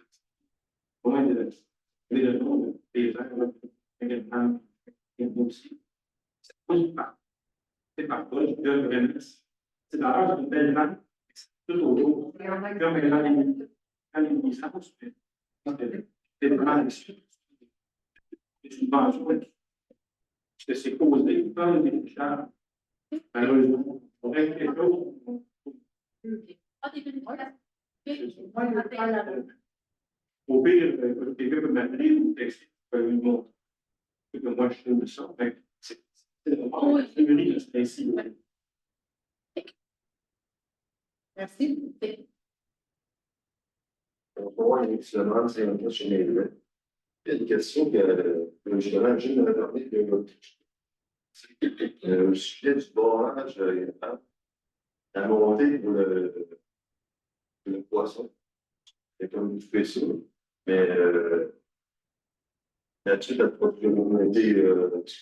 Loin de des gens, également, et aussi. C'est pas du pas. C'est pas quoi, je peux vraiment. C'est d'ailleurs une belle main. Tout autour. Comme elle a une licence, c'est vraiment dessus. Que c'est causé par les charges. Malheureusement, on règle quelque chose. Pas des vérifications. Moi, je parle à Au pire, quelqu'un peut m'appeler ou texter, lui montrer que moi je suis de ça. C'est ainsi. Merci. Pour moi, effectivement, c'est un peu chez les deux. Il y a une question que justement, Gilles m'a demandé au sujet du barrage à monter pour le poisson. C'est comme du fais mais là-dessus, tu as pas pu monter,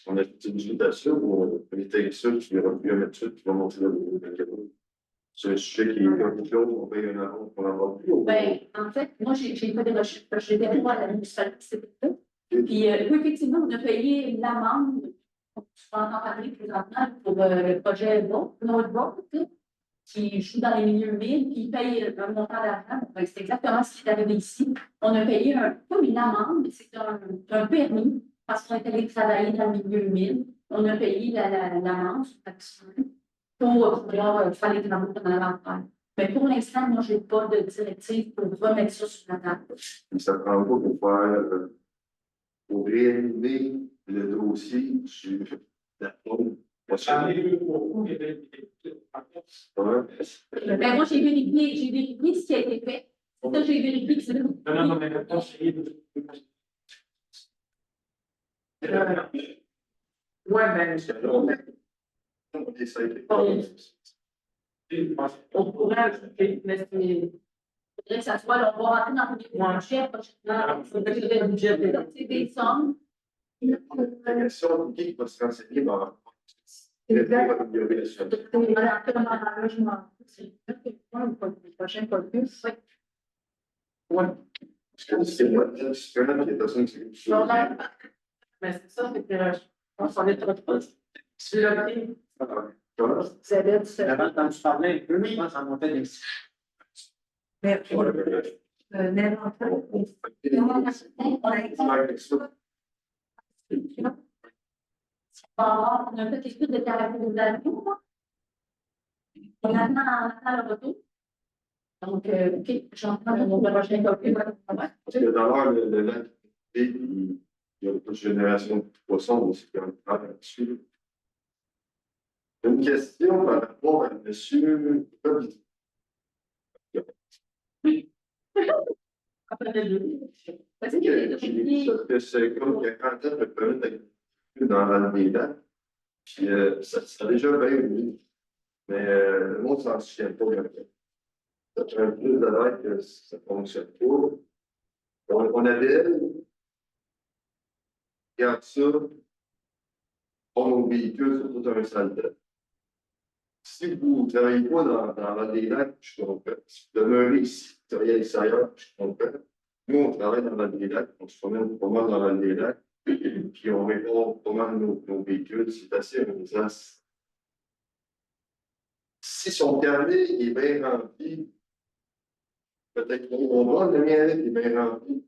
on a fait une invitation ou on était sûr, tu vas plus mettre dessus, tu vas monter le c'est un sujet qui est compliqué, on paye un avant pour l'avoir plus. Ben, en fait, moi, j'ai fait des recherches, parce que j'étais allée voir la municipalité. Puis, oui, effectivement, on a payé l'amende, tu vas en parler présentement, pour le projet Notebook, qui joue dans les milieux humides, puis il paye un montant d'argent. C'est exactement ce qui est arrivé ici. On a payé pas une amende, mais c'est un permis, parce qu'on est allé travailler dans le milieu humide. On a payé l'amende, pour pouvoir faire les travaux pendant l'inventaire. Mais pour l'instant, moi, je n'ai pas de directive pour remettre ça sur la table. Ça prend pas pour faire, pour réanimer le dossier sur la tombe. J'en ai vu beaucoup, il y avait Ben, moi, j'ai vérifié ce qui a été fait. C'est ça, j'ai vérifié que c'est non, mais maintenant, c'est. Ouais, ben, On essaie de on pourrait ajouter, mais c'est. Il faudrait que ça soit, là, on va rentrer dans le budget prochainement. Il faudrait que le budget, c'est des sommes. la question qui va se renseigner dans Exact. Oui. Prochain focus. Oui. c'est moi, c'est un qui est personne qui Mais c'est ça, c'est que on s'en est trop proche. Tu l'as pris. Vous avez dit ça. Quand tu parlais un peu, je pense que ça montait des. Mais, l'inventaire. On a fait quelque chose de caractérisation. On attend le retour. Donc, OK, j'entends mon prochain copie. Parce que d'abord, le lac, il y a une génération de poissons aussi qui ont là-dessus. Une question par rapport à M. Covidi. Après le deux. Parce que J'ai vu ça, que c'est comme qu'il y a 40 ans de permis d'activité dans la Lacs. Puis ça a déjà bien eu. Mais le monde ne s'en souvient pas bien. Ça fait un peu de l'air que ça ne fonctionne pas. On avait, regarde ça, on nos véhicules sur tout un salle. Si vous ne travaillez pas dans des lacs, je comprends. Si vous demeurez ici, vous travaillez à l'extérieur, je comprends. Nous, on travaille dans des lacs, on se promène pas mal dans des lacs, puis on répond pas mal nos véhicules, c'est assez amusant. Si son carnet est bien rempli, peut-être qu'on va, le mien est bien rempli.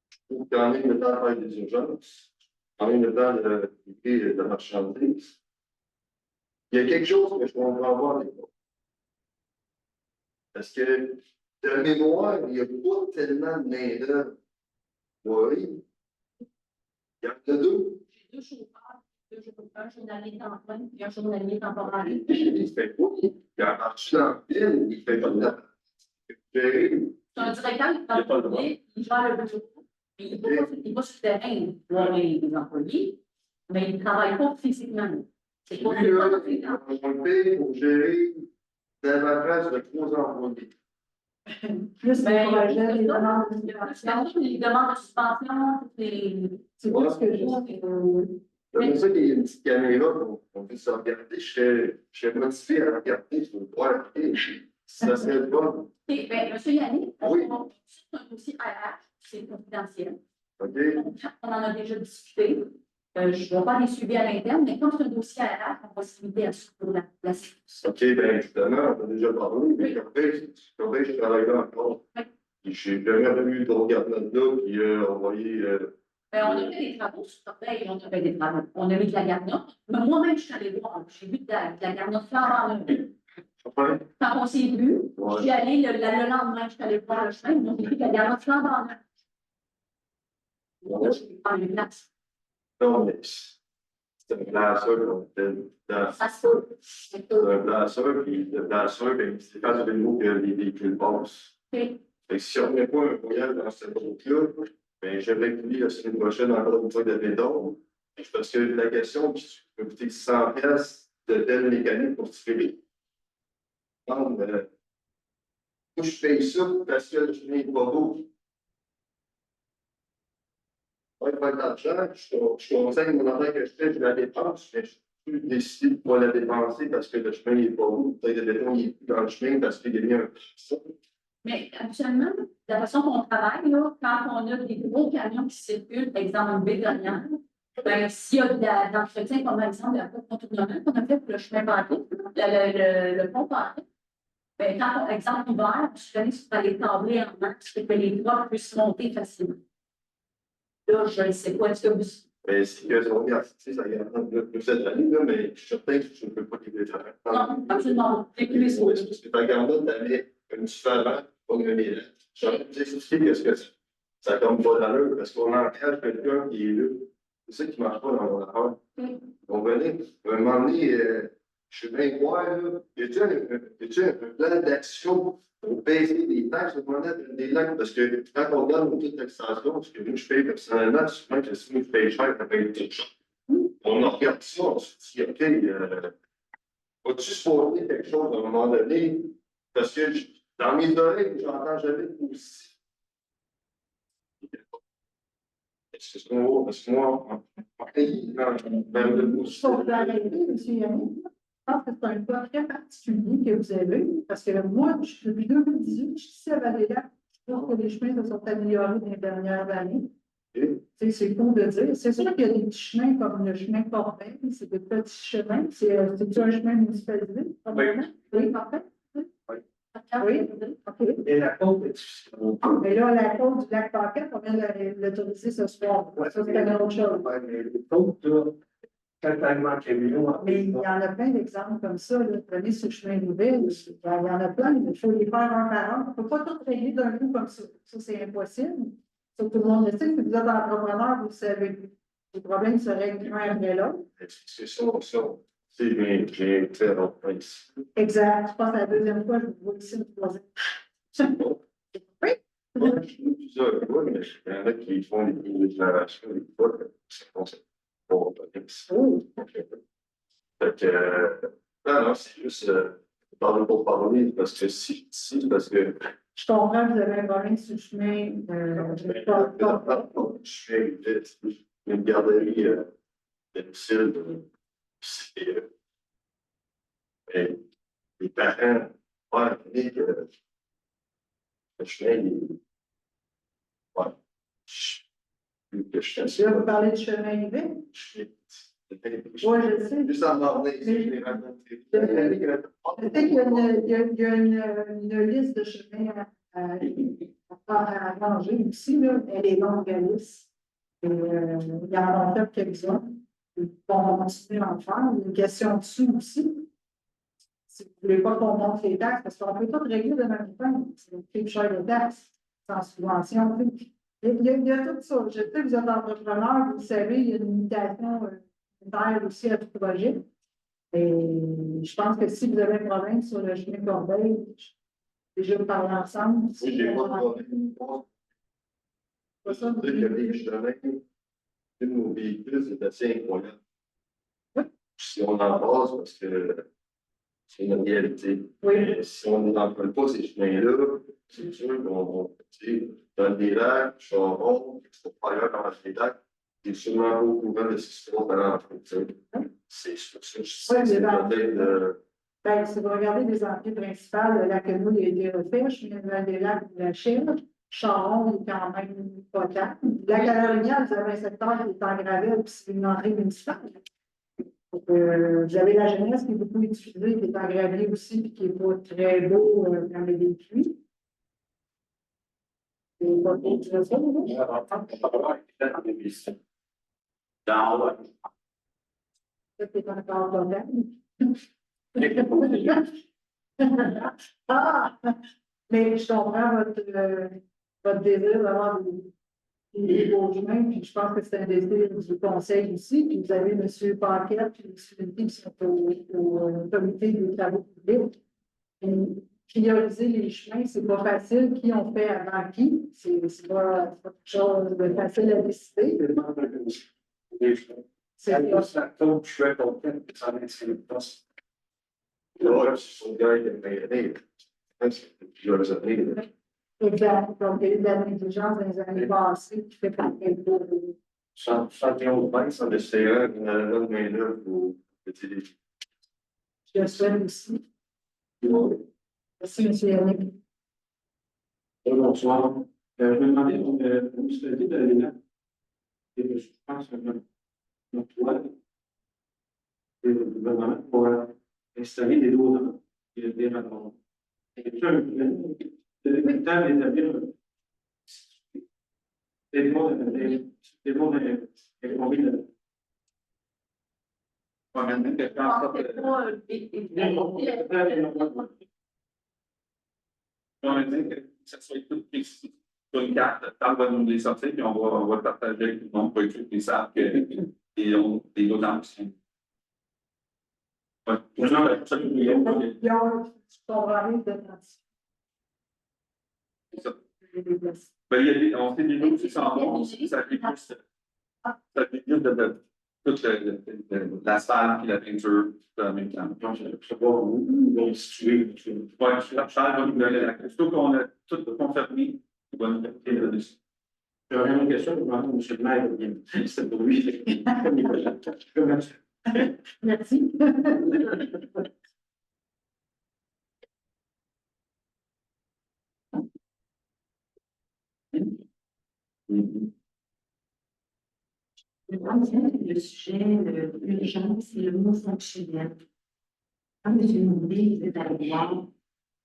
Je trouve quand même le temps de faire des urgences, quand même le temps de livrer de la marchandise. il y a quelque chose que je comprends pas avec moi. Parce que, de mémoire, il n'y a pas tellement de main-d'œuvre. Oui. Il y en a deux. J'ai deux chauffeurs, un journalier temps plein et un journalier temporaire. Il fait quoi? Il a marché dans le ville, il fait comme la. C'est un directeur qui est dans le public, il gère le bureau. Mais il n'est pas sur le terrain voir les employés, mais il ne travaille pas physiquement. C'est pas On le paye pour gérer davantage de 3 employés. Plus les projets, les Il demandes. les demandes de suspension, les. C'est pas ce que je C'est pour ça qu'il y a une petite caméra qu'on puisse regarder. Je serais motivé à regarder, je veux pas regarder. Ça serait le bon. OK, bien, M. Yannick, Oui. c'est un dossier RH, c'est confidentiel. OK? On en a déjà discuté. Je ne vais pas les suivre à l'interne, mais comme c'est un dossier RH, on va se limiter à ce pour la OK, bien évidemment, on a déjà parlé, mais après, je travaille là encore. Puis j'ai jamais vu de regardement là, puis envoyé. On a fait des travaux sur Corbeil, on a fait des travaux. On a mis de la garnotte. Mais moi-même, je suis allée voir, j'ai vu de la garnotte flambant neuve. Enfin, Quand on s'est vu, ouais. je suis allée le lendemain, je suis allée voir le chemin, ils m'ont dit que la garnotte flambant neuve. Là, je vais faire une place. Non, mais c'est un placeur qu'on appelle. Ça se peut. C'est un placeur, puis le placeur, ben, c'est pas sur les mots que les véhicules passent. OK. Fait que si on ne met pas un courriel dans cette route-là, ben, j'aimerais que lui, la semaine prochaine, encore une fois de béton. Parce que la question, qui peut coûter 100 pièces de telle mécanique pour tirer. Non, moi, je paye ça parce que je n'ai pas beau. Pas d'argent, je conseille mon enfant que je la dépense, mais je peux décider de ne pas la dépenser parce que le chemin n'est pas beau. Peut-être le béton n'est plus dans le chemin parce qu'il y a mis un ça. Mais habituellement, de la façon qu'on travaille, là, quand on a des gros camions qui circulent, par exemple, une bétonnière, ben, s'il y a d'entretien, comme par exemple la contournement qu'on a fait pour le chemin parti, le pont parti, ben, quand, par exemple, l'hiver, je suis allée sur les tablés en max pour que les toits puissent monter facilement. Là, je ne sais pas, est-ce que vous. Mais si eux ont regardé, ça garde de cette année, là, mais je suis certain que je ne peux pas les détruire. Non, absolument. C'est plus les autres. Parce que ta garde, tu avais un différent, pas une lettre. Je vais vous expliquer ce que ça tombe pas dans l'heure, parce qu'on engage quelqu'un qui est là. C'est ça qui ne marche pas dans mon affaire. On venait, à un moment donné, je suis bien voir, là, y a-t-il un plan d'action pour baisser les taxes, des lacs, parce que quand on regarde nos petites taxations, ce que nous, je paye personnellement, souvent que si nous paye cher, ça paye tout cher. On regarde ça, on se dit, OK, vas-tu supporter quelque chose à un moment donné? Parce que dans mes oreilles, j'entends jamais aussi. Excuse-moi, même le Sauf que l'arrêté, M. Yannick, je pense que c'est un cas très particulier que vous avez, parce que moi, depuis 2018, je suis ici à Valéria, je trouve que les chemins se sont améliorés dans les dernières années. C'est cool de dire. C'est sûr qu'il y a des petits chemins comme le chemin Corbeil, c'est des petits chemins. C'est un chemin municipalisé? Oui, parfait. Oui, OK. Et la côte est difficile. Mais là, la côte du lac Paquette, on vient de l'autoriser ce soir. Ça, c'est une autre chose. Ouais, mais les côtes, là, totalement camion. Mais il y en a plein d'exemples comme ça. Là. Prenez ce chemin nouvelle. Il y en a plein. Il faut les faire un par un. On ne peut pas tout régler d'un coup comme ça. Ça, c'est impossible. Ça, tout le monde le sait. Si vous êtes entrepreneur, vous le savez. Les problèmes se règlent un après l'autre. C'est ça. C'est bien, j'ai fait en place. Exact. Je pense que la deuxième fois, je vous vois ici le troisième. Oui. Oui, ça, oui, mais il y en a qui font des déclarations, des fois, c'est bon, c'est bon, fait que, non, c'est juste parler pour parler, parce que si, parce que Je comprends que vous avez un problème sur le chemin. je fais une garderie difficile, c'est les parents, ouais, que le chemin, ouais, que je Là, suis vous parlez de chemin hiver. Oui, je le sais. Juste en parler, je l'ai raconté. Je sais qu'il y a une liste de chemins à ranger aussi. Là. Elle est longue, la liste. Et, il y en a fait quelques-uns. On continue à en faire. Il y a une question dessus aussi. Si vous ne voulez pas qu'on monte les taxes, parce qu'on ne peut pas régler de même temps. C'est plus cher de taxes, sans subvention. Il y a tout ça. Je sais que vous êtes entrepreneur, vous savez, il y a une limitation terre aussi à tout projet. Et je pense que si vous avez un problème sur le chemin Corbeil, déjà vous parlez ensemble. Oui, j'ai pas de problème. Pas ça, Je veux dire que les chemins de nos véhicules, c'est assez incroyable. Si on en passe, parce que c'est une réalité. Oui. Mais si on n'emprunte pas ces chemins-là, c'est sûr qu'on, tu sais, dans des lacs, charbon, extraordinaire dans les lacs, c'est sûrement pas au courant de ce qui se passe dans l'entreprise. C'est sûr, c'est peut-être. Ben, si vous regardez les entrées principales, le lac Edmond, il a été refait, je suis dans des lacs de la Chine, Charon, il est quand même pas calme. La Calorignale, vous avez un secteur qui est en gravelle, puis c'est une entrée municipale. Donc, vous avez la jeunesse qui est beaucoup utilisée, qui est en gravier aussi, puis qui n'est pas très beau quand il y a des pluies. C'est pas beau, tu vois ça, là? Dans haut, Ça, c'est encore pas mal. Ah! Mais je comprends votre désir d'avoir des beaux chemins, puis je pense que c'est un désir du conseil aussi. Puis vous avez M. Paquette, puis M. Lindy qui sont au comité des travaux publics. Et prioriser les chemins, c'est pas facile. Qui ont fait avant qui? C'est pas quelque chose de facile à décider. C'est pas Ça tombe, je suis content que ça m'intéresse pas. Là, ce sont des gars qui ont été plusieurs années. exact. Donc, il y a eu de la négligence dans les années passées qui fait partie de Ça vient au bain, ça le CA, une bonne main-d'œuvre pour petit. je le souhaite aussi. Merci, M. Yannick. Bonsoir. Je me demandais, vous souhaitez d'aller là? Et je pense que notre toile, et le gouvernement pour installer des lots et des rapports. Et puis, le temps d'établir des mots envie de. on a même fait en sorte que- on a dit que ça soit tout précis sur une carte, Carl va nous les sortir, puis on va partager avec tout le monde pour que les savent qu'ils ont des lots d'ambition. Ouais. Ils ont, je comprends bien de C'est ça. Ben, il y a on sait des lots qui s'en vont, ça fait plus de toute la salle et la peinture en même temps. Donc, je ne sais pas où ils vont se situer. Ouais, Charles va nous donner la question. Surtout qu'on a tout confirmé, il va nous donner là-dessus. J'aurais une question pour M. le maire. C'est pour lui. Merci. Le sujet de l'urgence et le mot fonctionnel. Comme je demandé, vous allez voir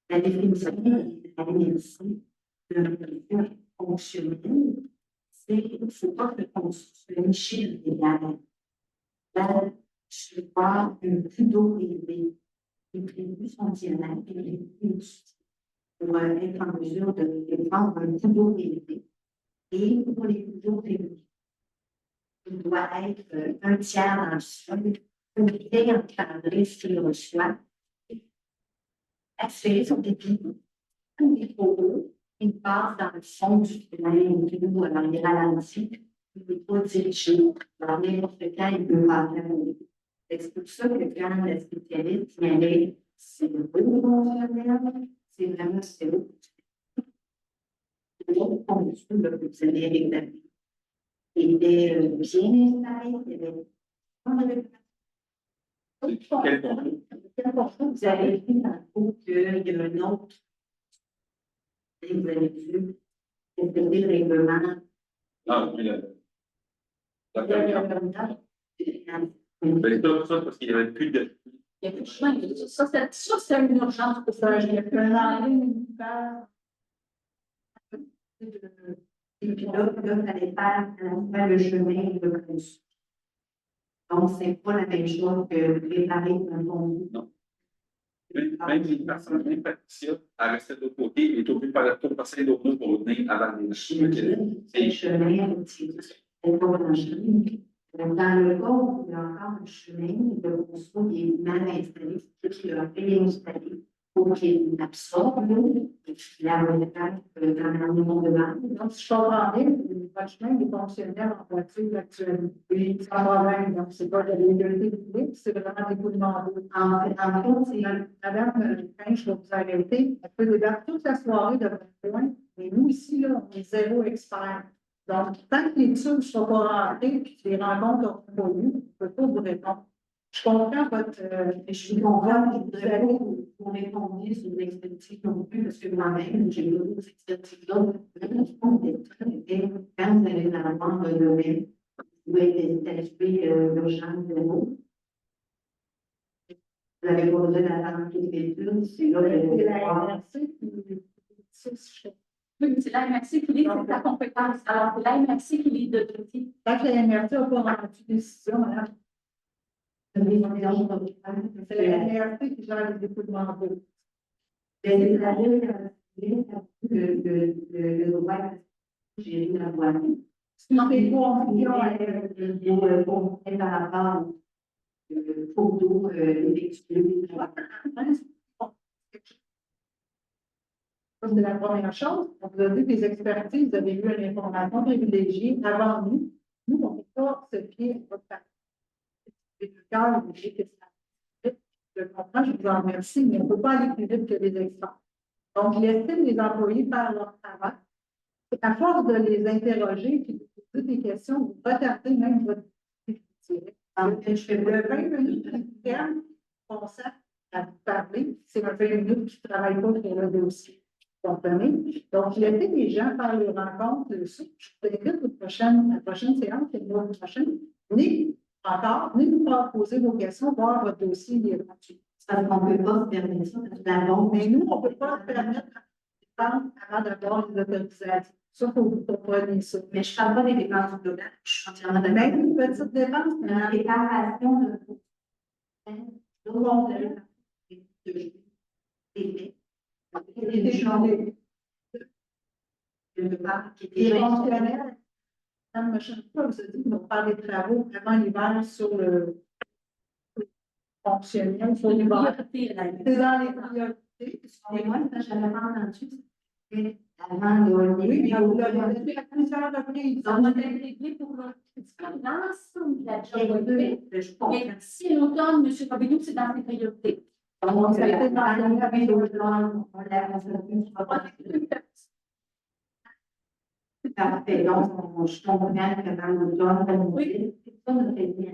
la définition de la médecine de mesure fonctionnelle, c'est qu'il ne faut pas que le chiffre égal. Là, je vois un plutôt élevé. Les prévus fonctionnels et les prévus pour être en mesure de prendre un plutôt élevé. Et pour les plutôt élevés, il doit être un tiers dans le sol pour bien encadrer ce qu'il reçoit. Accélérer son débit, tout est trop haut, il passe dans le fond du tunnel, il ralentit, il n'est pas dirigé. Dans n'importe quand, il peut passer. C'est pour ça que quand le spécialiste vient aller, c'est le bon fonctionnel, c'est vraiment ce que vous allez rétablir. Il était bien installé, Quel contenu? vous avez vu dans le coup qu'il y a un autre. Et vous avez vu, c'était le règlement. Ah, oui, Le règlement. ben, ça, parce qu'il n'y avait plus de. Il y a plus de chemin. Ça, c'est une urgence pour ça. Il y a un entrée municipale. Et puis là, il fallait faire le chemin de plus. Donc, c'est pas la même chose que préparer un bon. Même une personne bien Patricia, elle restait de l'autre côté, et est obligée de faire tout passer de l'autre côté pour venir avant les machines. C'est le chemin, c'est pas un chemin. Dans le cas où il y a encore un chemin de construction qui est mal installé, c'est qu'il a réinstallé pour qu'il absorbe l'eau et qu'il la relève dans le monde de l'âme. Donc, si je comprends bien, votre chemin est fonctionnel en voiture actuellement. Oui, sans problème. Donc, c'est pas de l'égalité publique, c'est vraiment l'écoulement d'eau. En fait, c'est Madame, quand je vais vous arrêter, elle peut débattre toute la soirée de votre point, mais nous, ici, là, on est zéro expert. Donc, tant que les études ne sont pas rentrées et que les rencontres n'ont pas eu, on ne peut pas vous répondre. Je comprends votre. je suis contente que vous voudrais pas vous répondiez sur l'expertise non plus, parce que moi-même, j'ai eu d'autres expertises-là. Quand vous allez dans la bande de domaine, vous pouvez tester l'urgence de l'eau. Vous avez posé la table des études, c'est là C'est la le MRC qui. Oui, c'est la MRC qui lit la compétence. Alors, c'est la MRC qui lit de l'outil. Tant que la MRC n'a pas rendu décision, madame, c'est la MRC qui gère les écoulements d'eau. le droit j'ai eu la voie. Non, mais confusion, Par rapport au d'eau effectué. c'est la première chose. On vous a dit que les expertises, vous avez eu une information privilégiée avant nous. Nous, on ne peut pas se fier à votre partie. C'est le cas, vous dites que ça. Je comprends, je vous en remercie, mais on ne peut pas aller plus vite que les experts. Donc, je laisse les employés faire leur travail. À force de les interroger et de poser des questions, vous retardez même votre activité. Je fais le 20 minutes qui terme, consacre à vous parler, c'est le 20 minutes qui ne travaille pas sur le dossier. Vous comprenez? Donc, laissez les gens faire les rencontres. Je vous invite à la prochaine séance, et la prochaine. Venez encore, venez nous faire poser vos questions, voir votre dossier il est gratuit. Parce qu'on ne peut pas se permettre ça, parce que la bombe. Mais nous, on ne peut pas se permettre avant d'avoir les autorisations. Ça, il faut que vous compreniez ça. Mais je ne parle pas des dépenses globales, je suis entièrement d'accord. Même une petite dépense, mais La réparation de les fonctionnaires, madame Machin, vous avez dit qu'ils vont faire des travaux avant l'hiver sur le fonctionnel, sur l'hiver. C'est dans les priorités. Excusez-moi, je n'avais pas entendu. Avant le Oui, mais vous l'avez fait à plusieurs reprises. On a réglé pour l'ensemble de la job. Mais si l'automne, M. Robidoux, c'est dans ses priorités. Donc, ça a été dans la Parfait, donc je comprends que dans l'automne, Oui. c'est ça notre bien.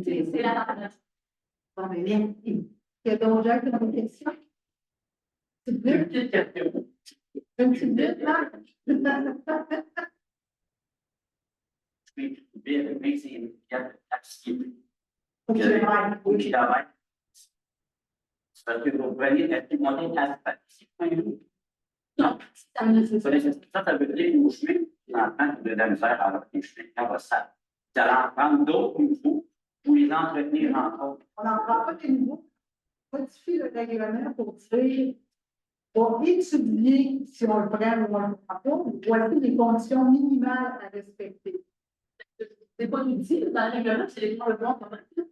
C'est la partie. Bon, mais merci. Il y a donc Jacques qui a une question. Une petite question. Un petit peu, là. Au kilomètre. C'est parce que vous prenez la petite montée de l'asphalte. Non, ça me fait Ça veut dire que vos chemins, l'enfant de la misère alors que les chemins sont sales. Vous allez en prendre d'autres nouveaux pour les entretenir entre autres. On n'en prend pas des nouveaux. On modifie le règlement pour dire, pour étudier si on le prend ou on ne le prend pas, voici les conditions minimales à respecter. C'est pas utile dans le règlement, c'est les problèmes quand même.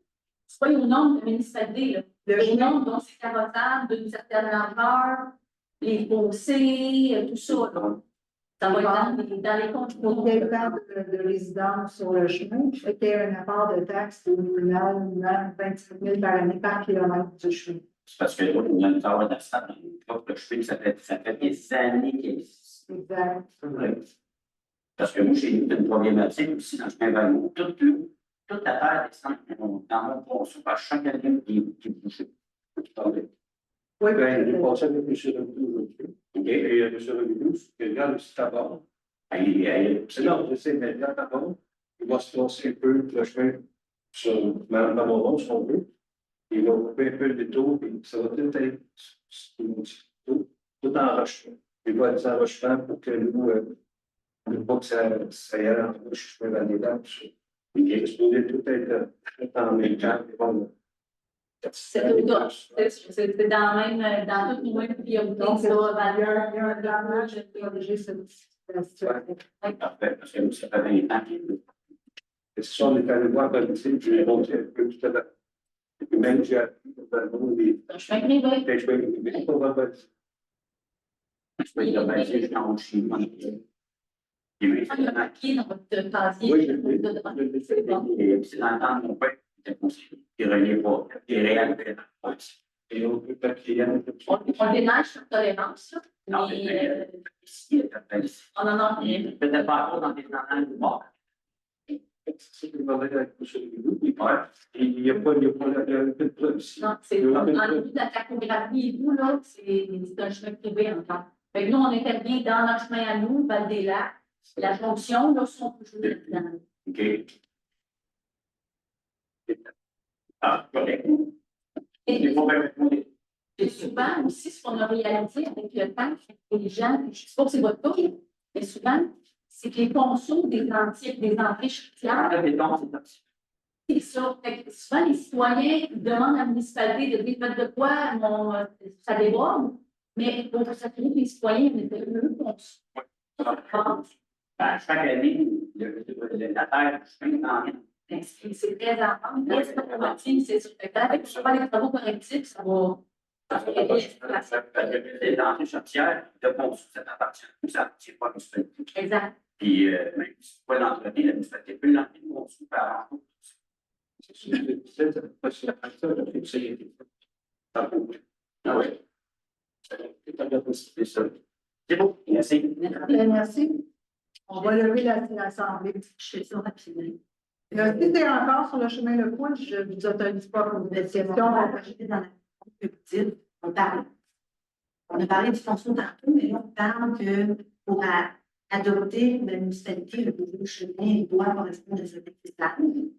Soit au nombre de municipalités, le nombre dont c'est carotable d'une certaine largeur, les fossés, tout ça. Là. Ça va être dans les comptes. Pour quelqu'un de résidence sur le chemin, il faut qu'il y ait un apport de taxes minimale, 25 000 par année par kilomètre du chemin. C'est parce que là, il y a une taille d'asphalte, le chemin, ça fait des années qu'il existe. Exact. Parce que moi, j'ai eu une problématique aussi dans le chemin Valmont. Toute la terre descend dans mon ponceau par chaque année qui est bouchée. Oui, J'ai passé avec M. Ledoux aujourd'hui. Et M. Ledoux, il regarde aussi ta bande. C'est là, je sais, mais regarde ta bande. Il va se lancer un peu le chemin sur ma maman, si on veut. Il va couper un peu le détour, et ça va tout être tout en rochement. Il va être en rochement pour que nous, pas que ça aille en bouche, je peux aller là. C'est supposé tout être en même temps. Bon. C'est dans toutes nos mêmes priorités, Donc, il y ça, a un blâmage pour corriger cette situation. Parfait, parce que ça fait 20 ans qu'il Et si on est allé voir dans le site, je l'ai montré un peu tout à l'heure. Même j'ai appris que dans le monde des un chemin privé. pêcheurs, mais pas vraiment. je peux dire, ben, c'est dans le Chine. Il y a un papier dans votre casier. Oui, je l'ai. C'est bon. Et c'est dans le temps de mon père, qui était conseiller, qui reliait pas les réels. Et on peut papier. On dénage sur tolérance, là, Non, mais ici, on en a rien. peut-être pas encore dans des annales de mort. C'est ce que je demandais à la commission de l'eau. Il n'y a pas de preuve ici. Non, c'est dans le but de la tachographie et tout, là, c'est un chemin privé encore. Fait que nous, on était bien dans notre chemin à nous, Val-des-Lacs. La jonction, là, sont toujours là-dedans. OK. Ah, correct. Et souvent aussi, ce qu'on a réalisé avec le temps, c'est que les gens, je ne sais pas si c'est votre cas, mais souvent, c'est que les ponceaux des entrées chrétiennes, c'est ça. Fait que souvent, les citoyens demandent à la municipalité de dire faites de quoi, ça déborde, mais pour s'assurer que les citoyens ne fait le ponceau. Chaque année, la terre, je fais en rien. C'est très important. C'est pas automatique, c'est sur le temps. Avec souvent les travaux correctifs, ça va. Les denrées chartières, de ponceau, ça t'appartient. Ça n'appartient pas à la municipalité. Exact. Puis, même si c'est pas l'entreprise, la municipalité peut l'enlever de ponceau par an. Ah oui. C'est bon, merci. Merci. On va lever l'Assemblée. Je fais ça rapidement. Si c'est encore sur le chemin Le Point, je ne vous autorise pas pour des questions. On va rajouter dans la petite, on a parlé du fonctionnement tantôt, mais là, on parle que pour adopter la municipalité, le nouveau chemin doit correspondre à cette équilibre.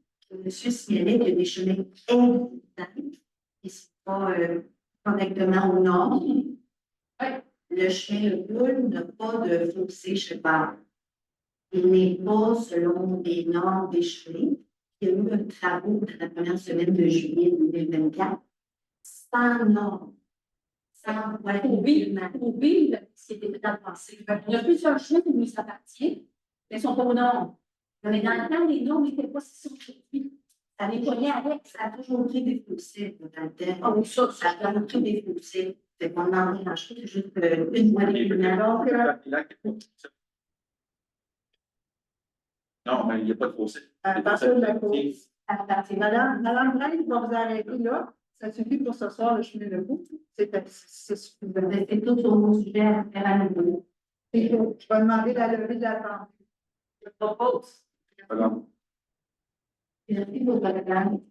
Monsieur signalait qu'il y a des chemins existants qui ne sont pas correctement au nord. Le chemin Le Poule n'a pas de fossé cheval. Il n'est pas selon les normes des chemins. Il y a eu un travaux de la première semaine de juillet 2024 sans normes. Sans Pour vivre, c'était dans le passé. Il y a plusieurs chemins qui nous appartiennent, mais ils ne sont pas aux normes. Mais dans le temps, les normes n'étaient pas si aujourd'hui. Ça les voyait avec, ça a toujours pris des fossés dans le temps. Ah oui, ça Ça a toujours pris des fossés. Fait qu'on en a acheté juste une moitié de Non, mais il n'y a pas de fossé. À partir de la cause. Madame Braille va vous arrêter là. Ça suffit pour ce soir, le chemin Le Point. C'est suffisant. C'est tout sur nos sujets à faire à nouveau. Je vais demander la levée de l'Assemblée. Je propose. Voilà. Merci pour votre temps.